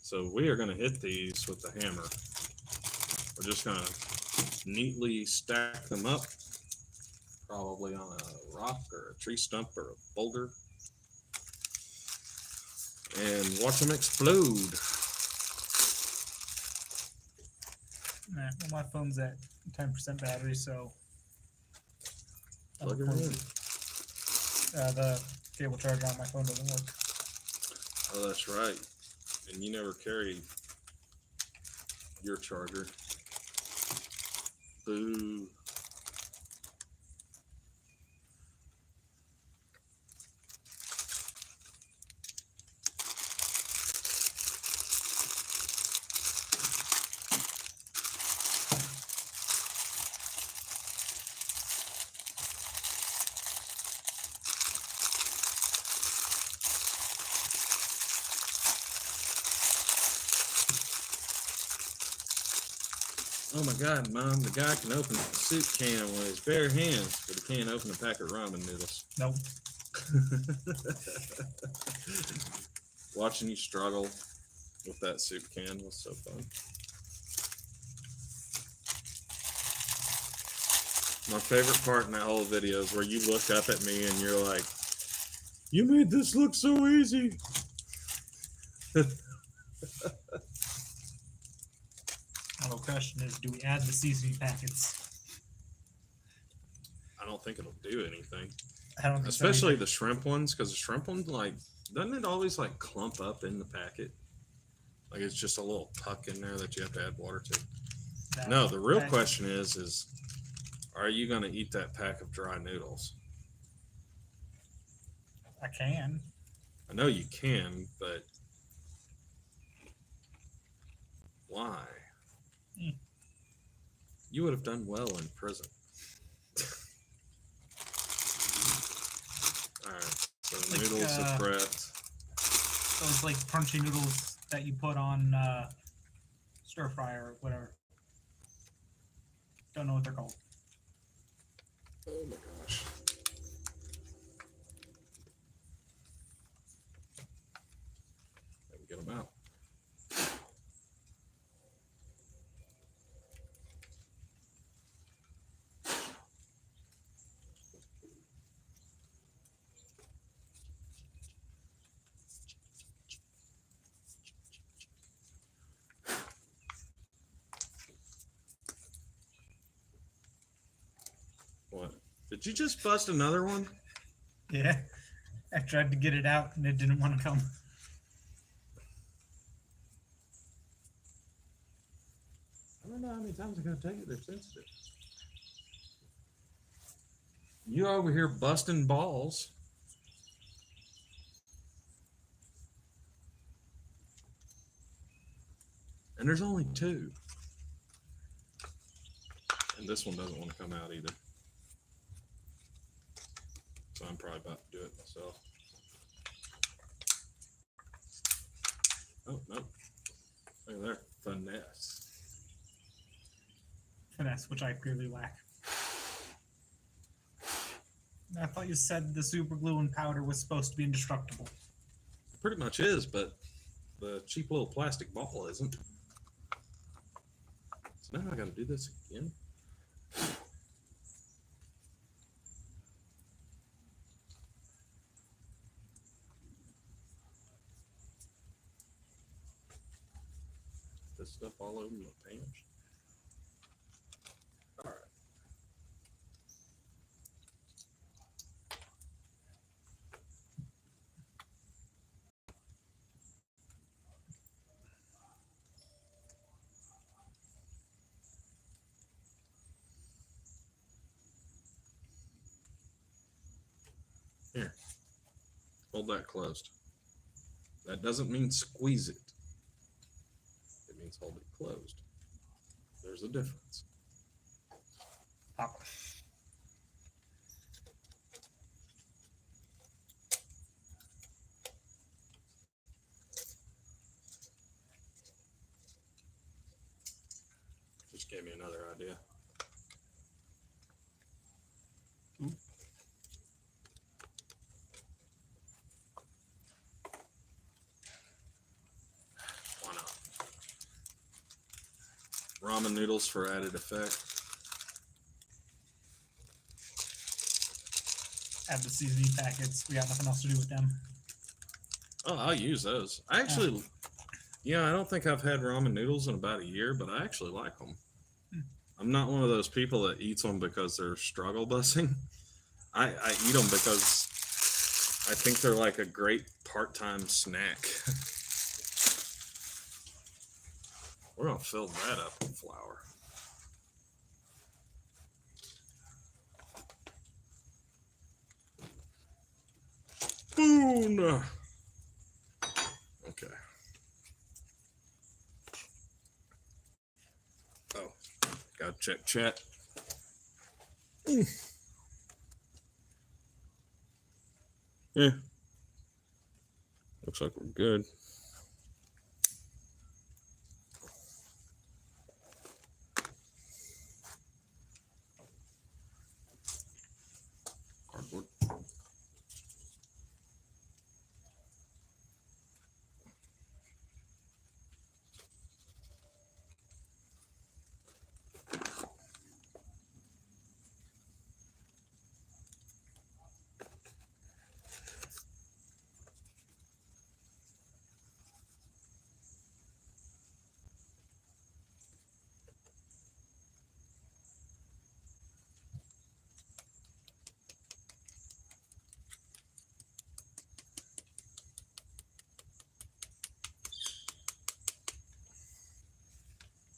[SPEAKER 1] So we are going to hit these with the hammer. We're just going to neatly stack them up, probably on a rock or a tree stump or a boulder, and watch them explode.
[SPEAKER 2] Well, my phone's at 10% battery, so
[SPEAKER 1] Plug it in.
[SPEAKER 2] The cable charger on my phone doesn't work.
[SPEAKER 1] Oh, that's right. And you never carry your charger. Boo. Oh my God, Mom, the guy can open a soup can with his bare hands, but he can't open a pack of ramen noodles.
[SPEAKER 2] Nope.
[SPEAKER 1] Watching you struggle with that soup can was so fun. My favorite part in that whole video is where you look up at me and you're like, you made this look so easy.
[SPEAKER 2] The question is, do we add the seasoning packets?
[SPEAKER 1] I don't think it'll do anything.
[SPEAKER 2] I don't think
[SPEAKER 1] Especially
[SPEAKER 2] so
[SPEAKER 1] the shrimp ones, because the shrimp ones, like, doesn't it always like clump up in the packet? Like it's just a little puck in there that you have to add water to. No, the real question is are you going to eat that pack of dry noodles?
[SPEAKER 2] I can.
[SPEAKER 1] I know you can, but why? You would have done well in prison. All right, so the noodles are prepped.
[SPEAKER 2] Those like crunchy noodles that you put on stir fry or whatever. Don't know what they're called.
[SPEAKER 1] Oh my gosh. Let me get them out. What? Did you just bust another one?
[SPEAKER 2] Yeah. I tried to get it out and it didn't want to come.
[SPEAKER 1] I don't know how many times I'm going to take it. They're sensitive. You over here busting balls. And there's only two. And this one doesn't want to come out either. So I'm probably about to do it myself. Oh, no. Look at there. Finesse.
[SPEAKER 2] Finesse, which I clearly lack. I thought you said the super glue and powder was supposed to be indestructible.
[SPEAKER 1] It pretty much is, but the cheap little plastic ball isn't. So now I got to do this again. This stuff all over my pants. All right. Hold that closed. That doesn't mean squeeze it. It means hold it closed. There's a difference.
[SPEAKER 2] Pop.
[SPEAKER 1] Just gave me another idea. Why not? Ramen noodles for added effect.
[SPEAKER 2] Add the seasoning packets. We got nothing else to do with them.
[SPEAKER 1] Oh, I'll use those. I actually, I don't think I've had ramen noodles in about a year, but I actually like them. I'm not one of those people that eats them because they're struggle busing. I eat them because I think they're like a great part-time snack. We're gonna fill that up with flour. Spoon. Okay. Oh, gotta check chat. Yeah. Looks like we're good. Cardboard.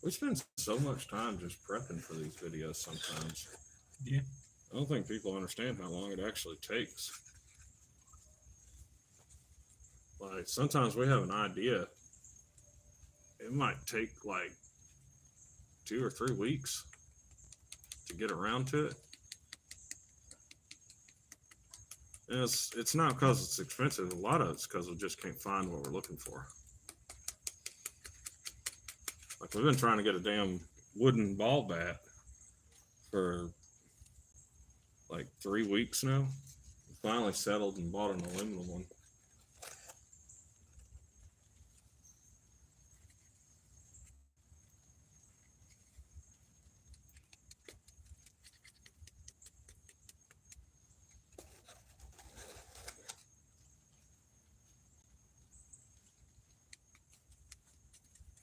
[SPEAKER 1] We spend so much time just prepping for these videos sometimes.
[SPEAKER 2] Yeah.
[SPEAKER 1] I don't think people understand how long it actually takes. Like, sometimes we have an idea. It might take like 2 or 3 weeks to get around to it. And it's not because it's expensive. A lot of it's because we just can't find what we're looking for. Like, we've been trying to get a damn wooden ball bat for like 3 weeks now. We finally settled and bought an aluminum one.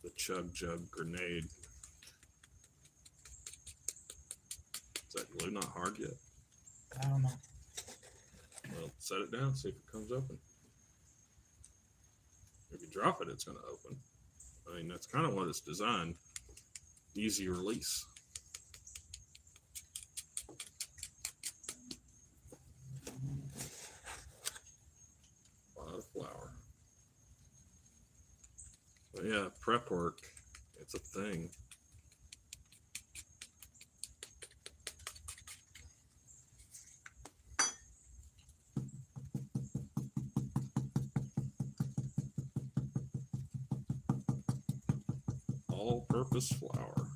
[SPEAKER 1] The Chug Jug grenade. Is that glue not hard yet?
[SPEAKER 2] I don't know.
[SPEAKER 1] Well, set it down, see if it comes open. If you drop it, it's going to open. I mean, that's kind of what it's designed. Easy release. A lot of flour. But yeah, prep work, it's a thing. All-purpose flour.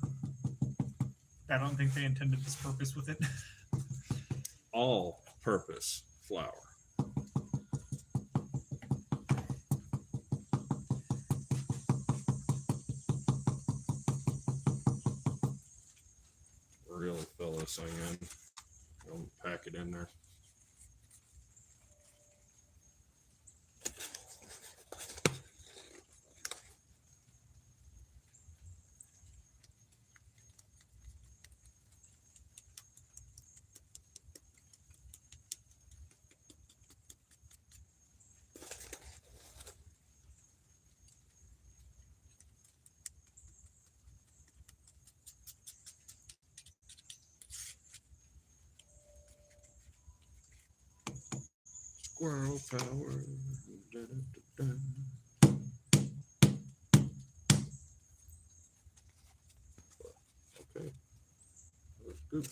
[SPEAKER 2] I don't think they intended this purpose with it.
[SPEAKER 1] All-purpose flour. Really fill this thing in. Don't pack it in there. Squirrel power. Da, da, da, da. Okay. That was good.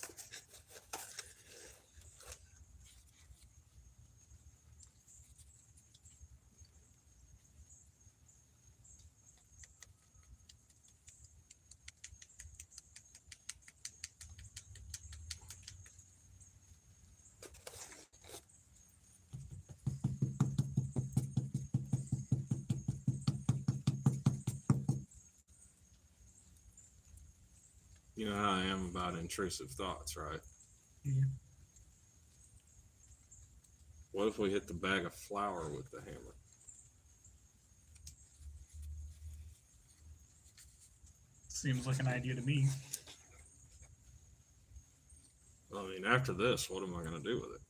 [SPEAKER 1] You know how I am about intrusive thoughts, right?
[SPEAKER 2] Yeah.
[SPEAKER 1] What if we hit the bag of flour with the hammer?
[SPEAKER 2] Seems like an idea to me.
[SPEAKER 1] I mean, after this, what am I going to do with it?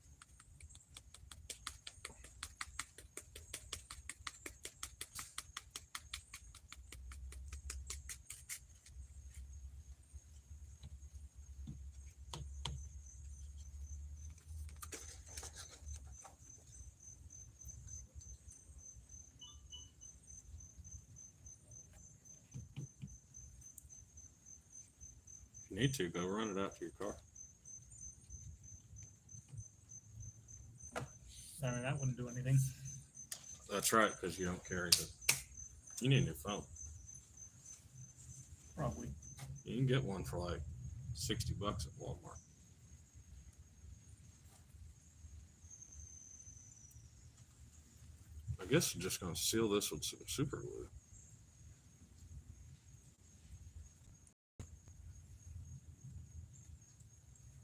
[SPEAKER 1] If you need to, go run it out to your car.
[SPEAKER 2] I mean, that wouldn't do anything.
[SPEAKER 1] That's right, because you don't carry the. You need a new phone.
[SPEAKER 2] Probably.
[SPEAKER 1] You can get one for like $60 at Walmart. I guess I'm just going to seal this with some super glue.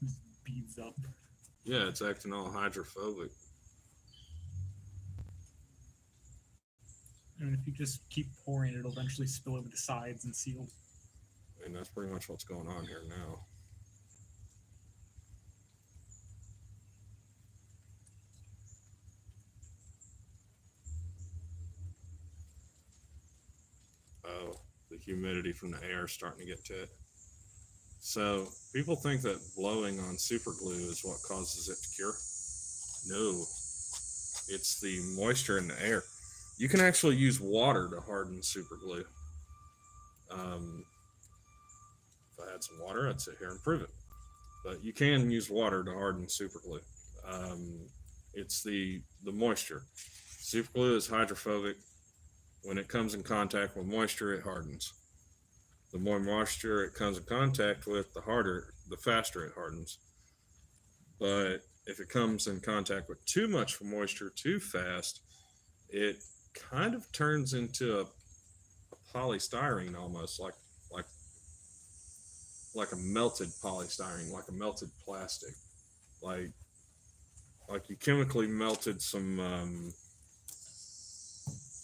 [SPEAKER 2] Just beads up.
[SPEAKER 1] Yeah, it's acting all hydrophobic.
[SPEAKER 2] I mean, if you just keep pouring, it'll eventually spill over the sides and seal.
[SPEAKER 1] And that's pretty much what's going on here now. Oh, the humidity from the air is starting to get to it. So people think that blowing on super glue is what causes it to cure. No, it's the moisture in the air. You can actually use water to harden super glue. If I had some water, I'd sit here and prove it. But you can use water to harden super glue. It's the moisture. Super glue is hydrophobic. When it comes in contact with moisture, it hardens. The more moisture it comes in contact with, the faster it hardens. But if it comes in contact with too much moisture too fast, it kind of turns into a polystyrene, almost like a melted polystyrene, like a melted plastic, like you chemically melted some.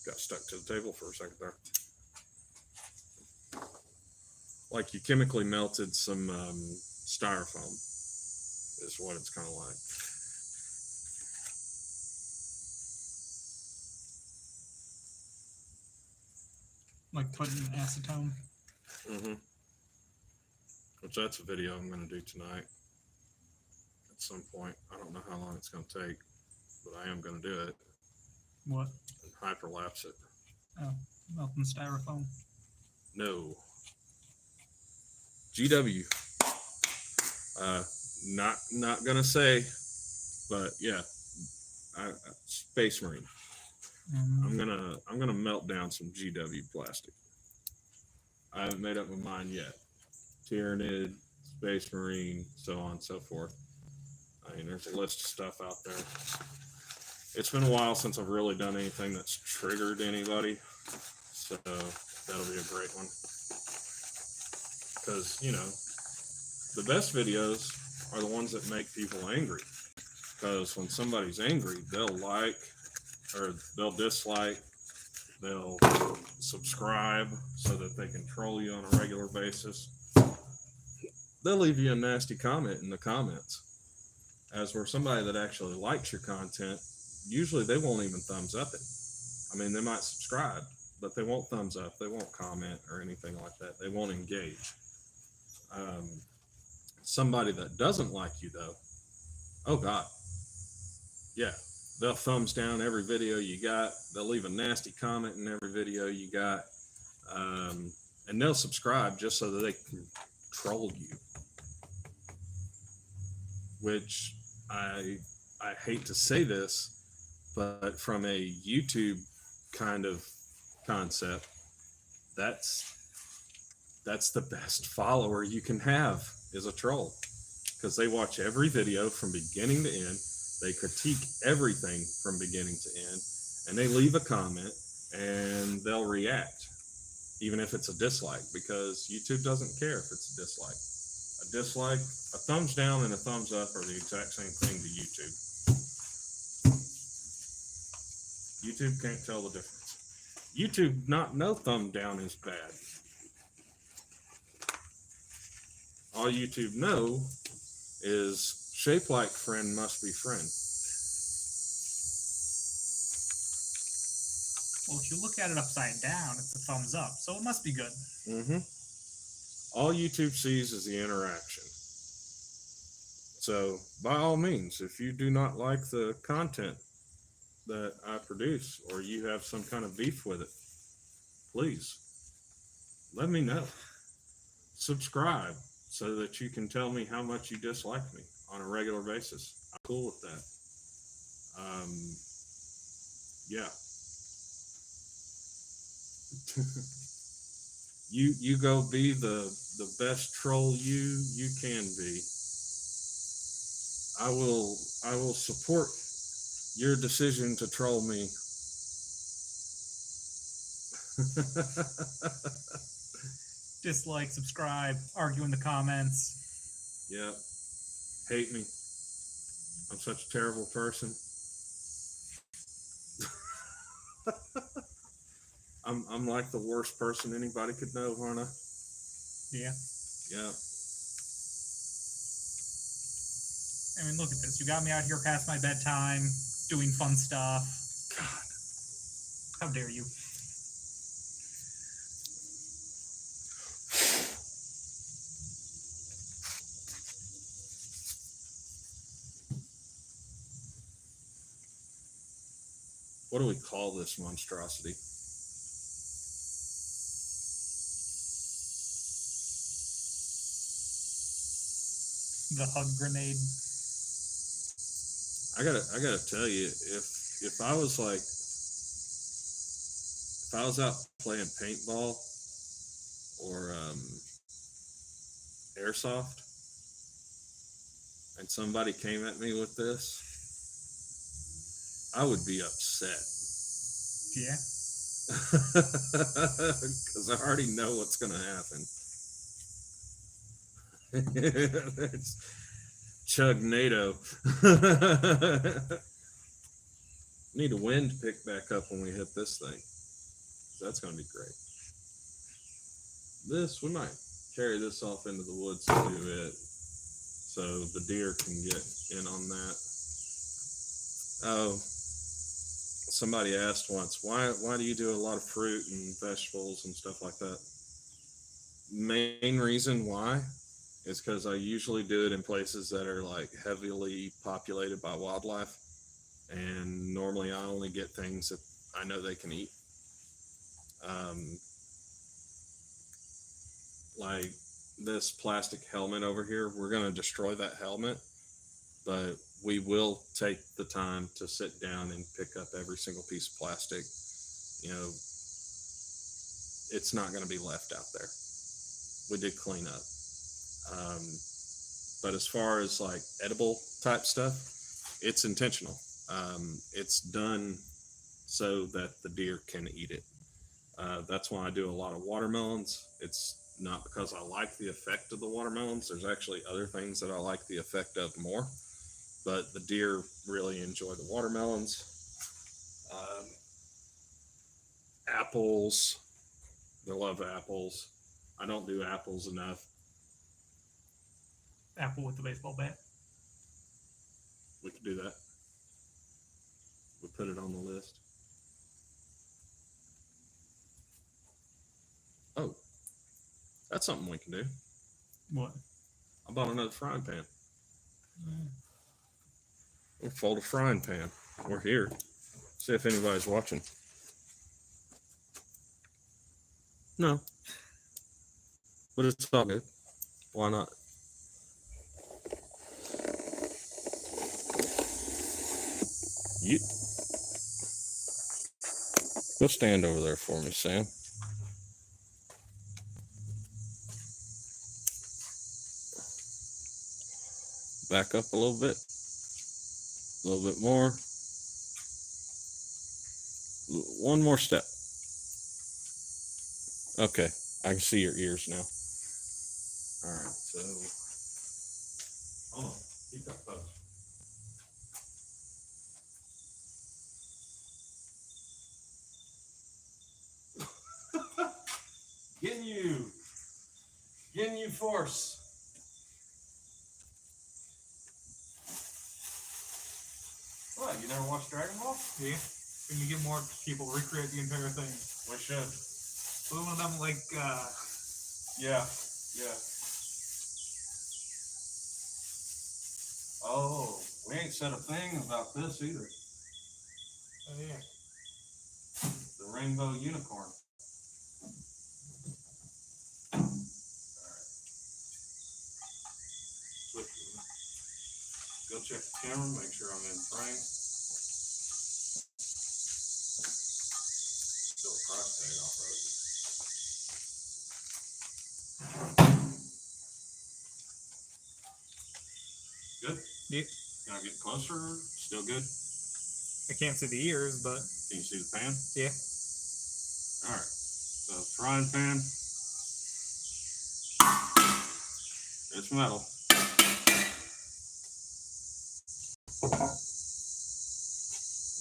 [SPEAKER 1] Got stuck to the table for a second there. Like you chemically melted some styrofoam, is what it's kind of like.
[SPEAKER 2] Like putting acetone.
[SPEAKER 1] Mm-hmm. Which that's a video I'm going to do tonight at some point. I don't know how long it's going to take, but I am going to do it.
[SPEAKER 2] What?
[SPEAKER 1] And hyperlapse it.
[SPEAKER 2] Oh, melting styrofoam.
[SPEAKER 1] No. GW. Not gonna say, but yeah, Space Marine.
[SPEAKER 2] Mm-hmm.
[SPEAKER 1] I'm gonna melt down some GW plastic. I haven't made up my mind yet. Tyranid, Space Marine, so on and so forth. I mean, there's a list of stuff out there. It's been a while since I've really done anything that's triggered anybody, so that'll be a great one. Because, you know, the best videos are the ones that make people angry. Because when somebody's angry, they'll like, or they'll dislike, they'll subscribe so that they can troll you on a regular basis. They'll leave you a nasty comment in the comments. As for somebody that actually likes your content, usually they won't even thumbs up it. I mean, they might subscribe, but they won't thumbs up, they won't comment or anything like that. They won't engage. Somebody that doesn't like you, though, oh God, yeah, they'll thumbs down every video you got. They'll leave a nasty comment in every video you got. And they'll subscribe just so that they can troll you. Which I hate to say this, but from a YouTube kind of concept, that's the best follower you can have is a troll, because they watch every video from beginning to end. They critique everything from beginning to end, and they leave a comment and they'll react, even if it's a dislike, because YouTube doesn't care if it's a dislike. A dislike, a thumbs down and a thumbs up are the exact same thing to YouTube. YouTube can't tell the difference. YouTube not know thumb down is bad. All YouTube know is shape like friend must be friend.
[SPEAKER 2] Well, if you look at it upside down, it's a thumbs up, so it must be good.
[SPEAKER 1] Mm-hmm. All YouTube sees is the interaction. So, by all means, if you do not like the content that I produce, or you have some kind of beef with it, please let me know. Subscribe so that you can tell me how much you dislike me on a regular basis. I'm cool with that. Yeah. You go be the best troll you can be. I will support your decision to troll me.
[SPEAKER 2] Dislike, subscribe, argue in the comments.
[SPEAKER 1] Yeah. Hate me. I'm such a terrible person. I'm like the worst person anybody could know, aren't I?
[SPEAKER 2] Yeah.
[SPEAKER 1] Yeah.
[SPEAKER 2] I mean, look at this. You got me out here past my bedtime, doing fun stuff. God. How dare you?
[SPEAKER 1] What do we call this monstrosity?
[SPEAKER 2] The hug grenade.
[SPEAKER 1] I gotta tell you, if I was out playing paintball or airsoft, and somebody came at me with this, I would be upset.
[SPEAKER 2] Yeah.
[SPEAKER 1] Because I already know what's going to happen. It's Chugnado. Need a wind to pick back up when we hit this thing. That's going to be great. We might carry this off into the woods to do it, so the deer can get in on that. Oh, somebody asked once, why do you do a lot of fruit and vegetables and stuff like that? Main reason why is because I usually do it in places that are like heavily populated by wildlife, and normally I only get things that I know they can eat. Like this plastic helmet over here, we're going to destroy that helmet, but we will take the time to sit down and pick up every single piece of plastic. You know, it's not going to be left out there. We did clean up. But as far as like edible type stuff, it's intentional. It's done so that the deer can eat it. That's why I do a lot of watermelons. It's not because I like the effect of the watermelons. There's actually other things that I like the effect of more. But the deer really enjoy the watermelons. Apples. They love apples. I don't do apples enough.
[SPEAKER 2] Apple with the baseball bat.
[SPEAKER 1] We could do that. We put it on the list. Oh, that's something we can do.
[SPEAKER 2] What?
[SPEAKER 1] I bought another frying pan. We'll fold a frying pan. We're here. See if anybody's watching. No. But it's all good. Why not? You go stand over there for me, Sam. Back up a little bit. A little bit more. One more step. Okay, I can see your ears now. All right, so hold on, keep that pose. Getting you force. What? You never watched Dragon Ball?
[SPEAKER 2] Yeah. When you get more people recreate the entire thing.
[SPEAKER 1] We should.
[SPEAKER 2] So one of them like
[SPEAKER 1] Yeah. Oh, we ain't said a thing about this either.
[SPEAKER 2] oh yeah.
[SPEAKER 1] The rainbow unicorn. Alright. Go check the camera, make sure I'm in frame. Still a price tag off of it. Good?
[SPEAKER 2] Yeah.
[SPEAKER 1] Can I get closer? Still good?
[SPEAKER 2] I can't see the ears, but
[SPEAKER 1] Can you see the pan?
[SPEAKER 2] yeah.
[SPEAKER 1] Alright. So frying pan. It's metal.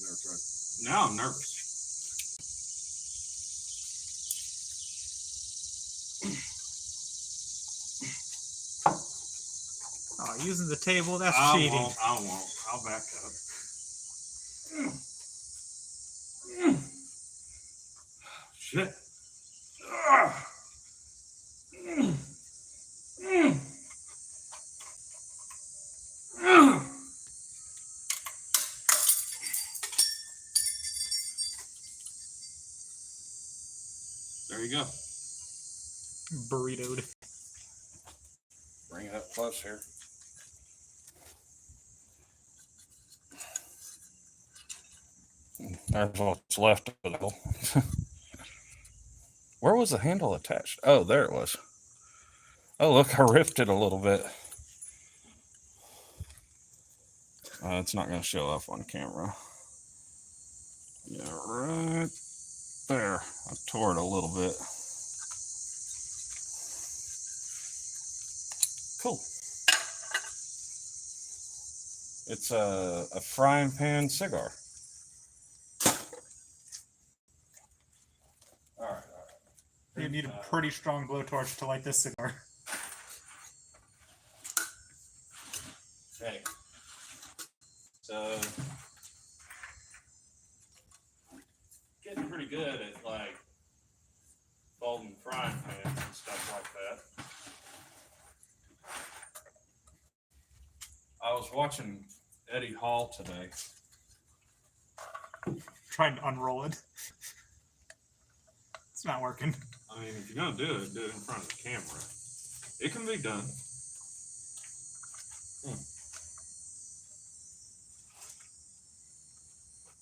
[SPEAKER 1] Never tried. Now I'm nervous.
[SPEAKER 2] Oh, using the table, that's
[SPEAKER 1] I
[SPEAKER 2] cheating.
[SPEAKER 1] won't. I'll back up. Shit. There you go.
[SPEAKER 2] Burritoed.
[SPEAKER 1] Bring it up close here. There's what's left of it. Where was the handle attached? Oh, there it was. Oh, look, I ripped it a little bit. It's not going to show up on camera. Yeah, right there. I tore it a little bit. Cool. It's a frying pan cigar. All right.
[SPEAKER 2] You need a pretty strong blowtorch to light this cigar.
[SPEAKER 1] Okay. So, getting pretty good at like folding frying pans and stuff like that. I was watching Eddie Hall today.
[SPEAKER 2] Trying to unroll it. It's not working.
[SPEAKER 1] I mean, if you're gonna do it in front of the camera. It can be done.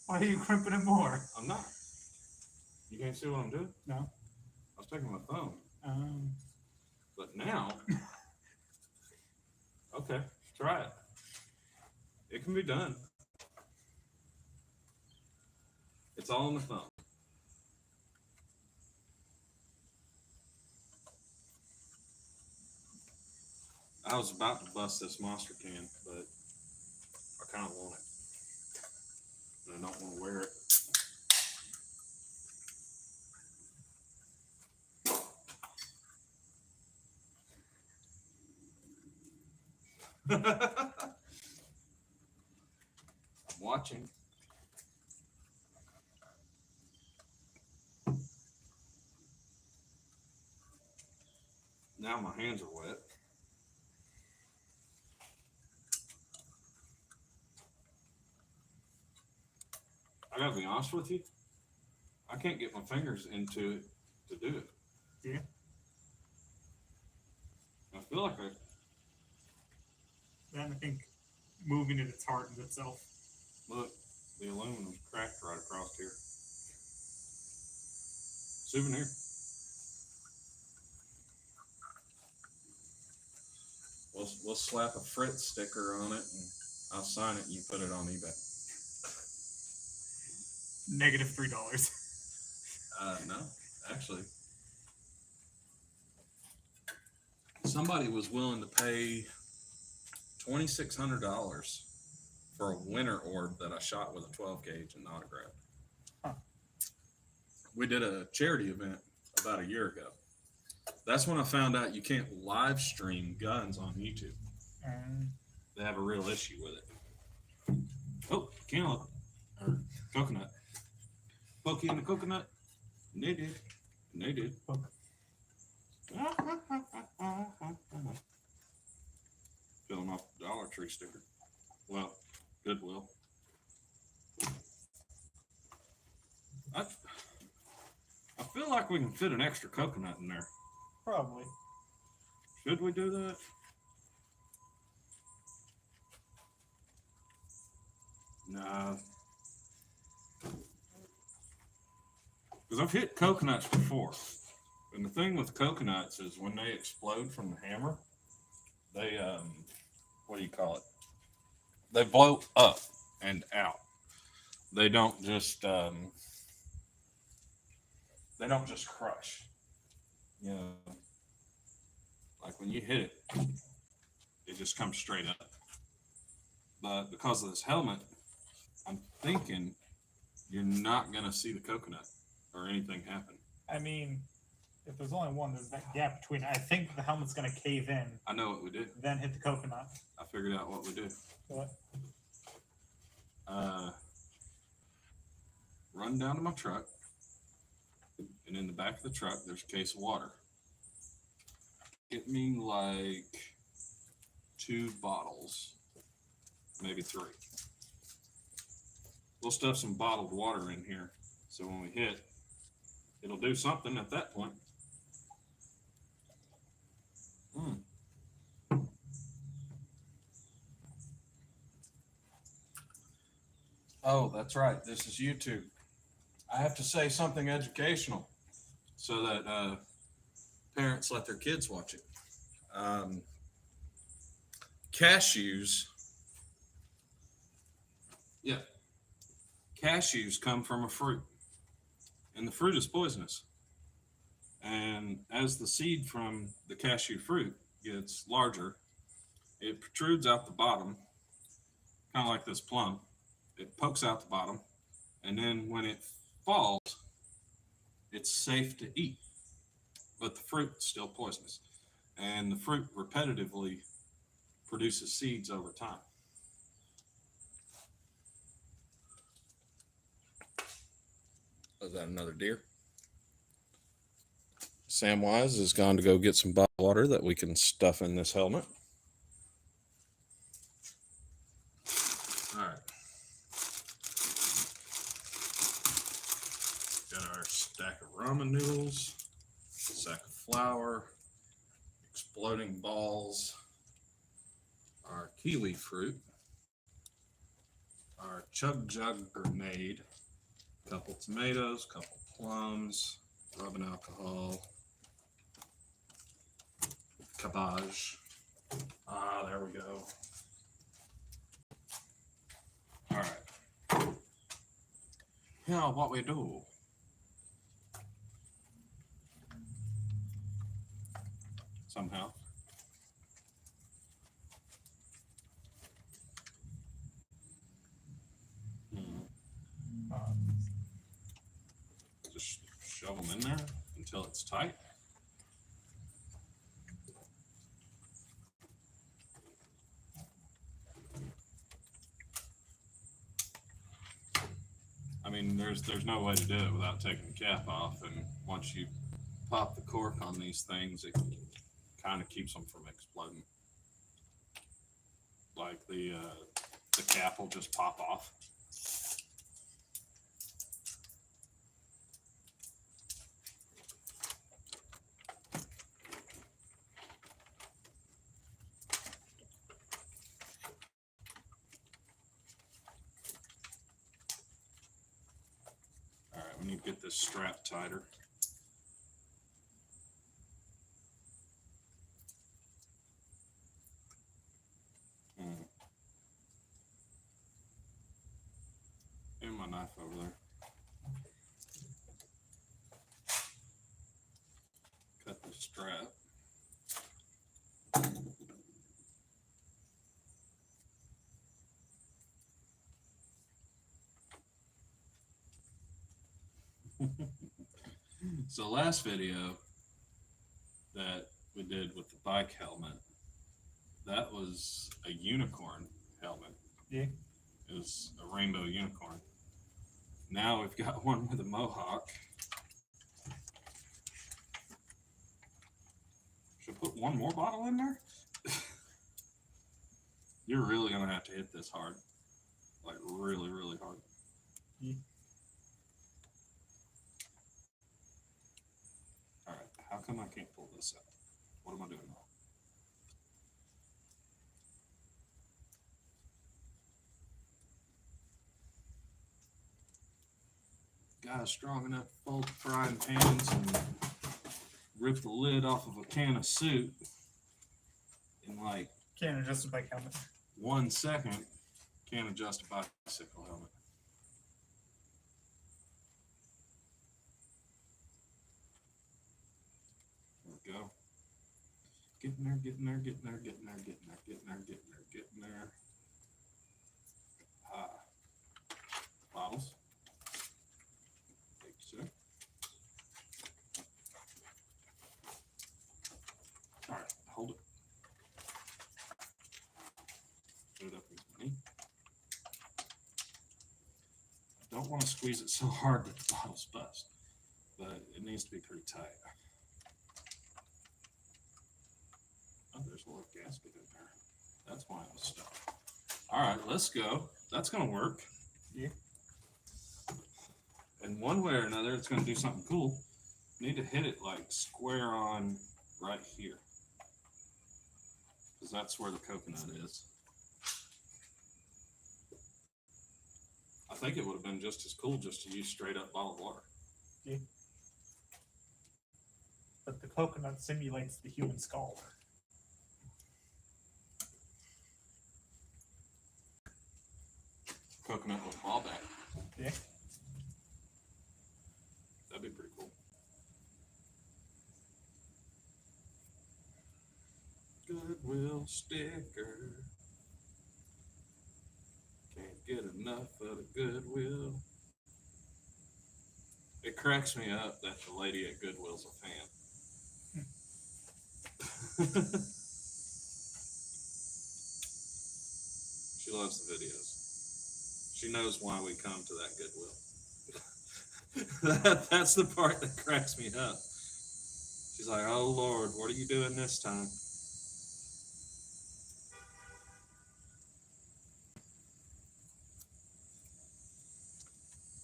[SPEAKER 2] Why are you crimping it more?
[SPEAKER 1] I'm not. You can't see what I'm doing?
[SPEAKER 2] No.
[SPEAKER 1] I was taking my phone. But now, okay, try it. It can be done. It's all on the phone. I was about to bust this monster can, but I kind of want it. And I don't want to wear it. I'm watching. Now my hands are wet. I gotta be honest with you. I can't get my fingers into it to do it.
[SPEAKER 2] Yeah.
[SPEAKER 1] I feel like
[SPEAKER 2] Then I think moving it, it's hardened itself.
[SPEAKER 1] look, the aluminum's cracked right across here. Souvenir. We'll slap a Fritz sticker on it and I'll sign it and you put it on eBay.
[SPEAKER 2] Negative $3.
[SPEAKER 1] No, actually. Somebody was willing to pay $2,600 for a winter orb that I shot with a 12 gauge and autographed.
[SPEAKER 2] Huh.
[SPEAKER 1] We did a charity event about a year ago. That's when I found out you can't live stream guns on YouTube. They have a real issue with it. Oh, cantaloupe or coconut. Pokey in the coconut. They did. They did. Filling off the Dollar Tree sticker. Well, Goodwill. I feel like we can fit an extra coconut in there.
[SPEAKER 2] Probably.
[SPEAKER 1] Should we do that? No. Because I've hit coconuts before. And the thing with coconuts is when they explode from the hammer, they, what do you call it? They blow up and out. They don't just crush. You know, like when you hit it, it just comes straight up. But because of this helmet, I'm thinking you're not going to see the coconut or anything happen.
[SPEAKER 2] I mean, if there's only one, there's that gap between. I think the helmet's going to cave in.
[SPEAKER 1] I know what we do.
[SPEAKER 2] Then hit the coconut.
[SPEAKER 1] I figured out what we do.
[SPEAKER 2] What?
[SPEAKER 1] Run down to my truck, and in the back of the truck, there's a case of water. Get me like 2 bottles, maybe 3. We'll stuff some bottled water in here, so when we hit, it'll do something at that point. Oh, that's right. This is YouTube. I have to say something educational so that parents let their kids watch it. Cashews. Yeah. Cashews come from a fruit, and the fruit is poisonous. And as the seed from the cashew fruit gets larger, it protrudes out the bottom, kind of like this plum. It pokes out the bottom, and then when it falls, it's safe to eat, but the fruit is still poisonous. And the fruit repetitively produces seeds over time. Is that another deer? Samwise is gone to go get some bottled water that we can stuff in this helmet. All right. Got our stack of ramen noodles, sack of flour, exploding balls, our kiwi fruit, our chug jug grenade, couple tomatoes, couple plums, rubbing alcohol, cabbage. There we go. All right. Now what we do. Somehow. Just shove them in there until it's tight. I mean, there's no way to do it without taking the cap off, and once you pop the cork on these things, it kind of keeps them from exploding. Like the cap will just pop off. me get this strap tighter. And my knife over there. Cut the strap. So last video that we did with the bike helmet, that was a unicorn helmet.
[SPEAKER 2] Yeah.
[SPEAKER 1] It was a rainbow unicorn. Now we've got one with a mohawk. Should I put one more bottle in there? You're really gonna have to hit this hard. Like really, really hard.
[SPEAKER 2] Yeah.
[SPEAKER 1] Alright, how come I can't pull this out? What am I doing wrong? Guy strong enough to fold the frying pans and rip the lid off of a can of soup in like
[SPEAKER 2] Can't adjust a bike helmet.
[SPEAKER 1] 1 second. Can't adjust a bicycle helmet. There we go. Getting there, getting there, getting there, getting there, getting there, getting there, getting there, getting there. Bottles. Take a sip. All right, hold it. Put it up with money. I don't want to squeeze it so hard that the bottle's bust, but it needs to be pretty tight. Oh, there's a little gasket in there. That's why it was stuck. All right, let's go. That's going to work.
[SPEAKER 2] Yeah.
[SPEAKER 1] And one way or another, it's going to do something cool. You need to hit it like square on right here, because that's where the coconut is. I think it would have been just as cool just to use straight up bottled water.
[SPEAKER 2] Yeah. But the coconut simulates the human skull.
[SPEAKER 1] Coconut with ball back.
[SPEAKER 2] Yeah.
[SPEAKER 1] That'd be pretty cool. Goodwill sticker. Can't get enough of the Goodwill. It cracks me up that the lady at Goodwill's a fan. She loves the videos. She knows why we come to that Goodwill. That's the part that cracks me up. She's like, oh Lord, what are you doing this time?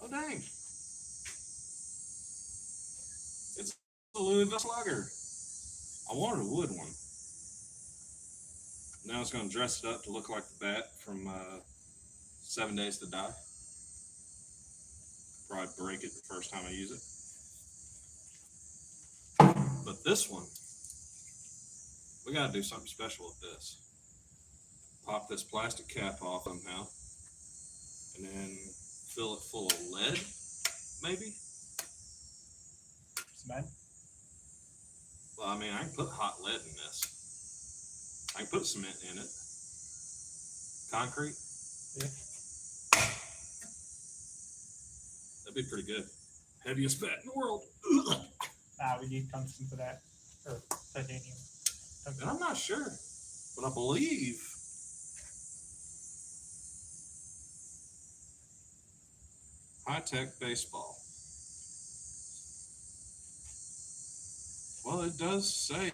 [SPEAKER 1] Oh dang. It's a Louisville Slugger. I wanted a wood one. Now it's going to dress it up to look like the bat from 7 Days to Die. Probably break it the first time I use it. But this one, we got to do something special with this. Pop this plastic cap off somehow, and then fill it full of lead, maybe?
[SPEAKER 2] Cement?
[SPEAKER 1] Well, I mean, I can put hot lead in this. I can put cement in it. Concrete?
[SPEAKER 2] Yeah.
[SPEAKER 1] That'd be pretty good. Heaviest bat in the world.
[SPEAKER 2] We need tungsten for that. Or titanium. Tungsten.
[SPEAKER 1] And I'm not sure, but I believe high-tech baseball. Well, it does say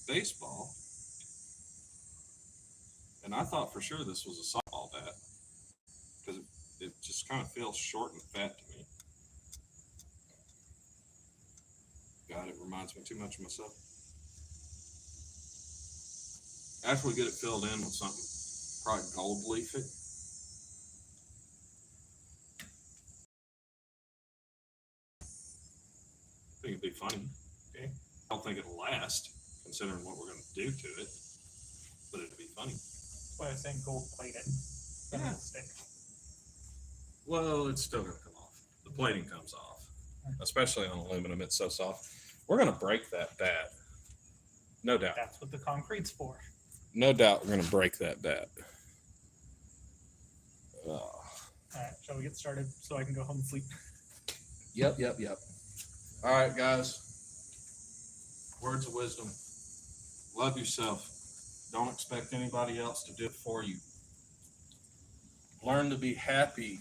[SPEAKER 1] baseball. And I thought for sure this was a softball bat, because it just kind of feels short and fat to me. God, it reminds me too much of myself. After we get it filled in with something, probably gold leaf it. funny.
[SPEAKER 2] Okay.
[SPEAKER 1] I don't think it'll last, considering what we're going to do to it, but it'll be funny.
[SPEAKER 2] That's why I was saying gold plated. Then
[SPEAKER 1] Yeah.
[SPEAKER 2] it'll stick.
[SPEAKER 1] Well, it's still going to come off. The plating comes off, especially on aluminum. It's so soft. We're going to break that bat. No doubt.
[SPEAKER 2] That's what the concrete's for.
[SPEAKER 1] No doubt we're going to break that bat.
[SPEAKER 2] All right, shall we get started so I can go home and sleep?
[SPEAKER 1] Yep. All right, guys. Words of wisdom. Love yourself. Don't expect anybody else to do it for you. Learn to be happy.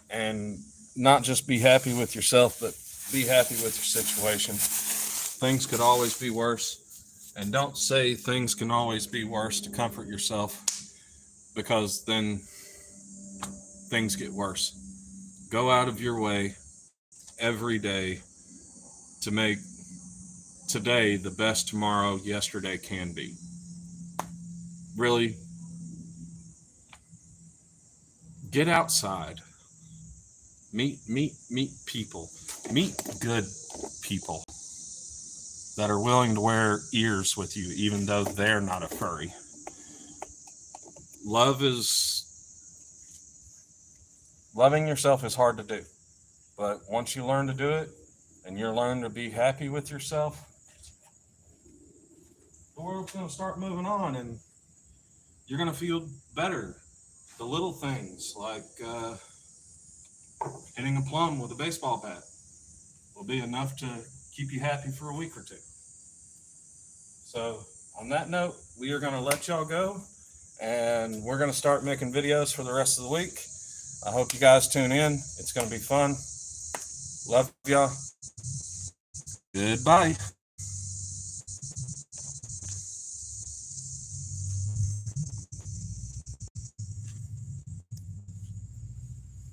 [SPEAKER 1] And not just be happy with yourself, but be happy with your situation. Things could always be worse. And don't say things can always be worse to comfort yourself, because then things get worse. Go out of your way every day to make today the best tomorrow yesterday can be. Really, get outside. Meet people. Meet good people that are willing to wear ears with you, even though they're not a furry. Loving yourself is hard to do, but once you learn to do it and you learn to be happy with yourself, the world's going to start moving on and you're going to feel better. The little things like hitting a plum with a baseball bat will be enough to keep you happy for a week or two. So on that note, we are going to let y'all go, and we're going to start making videos for the rest of the week. I hope you guys tune in. It's going to be fun. Love y'all. Goodbye.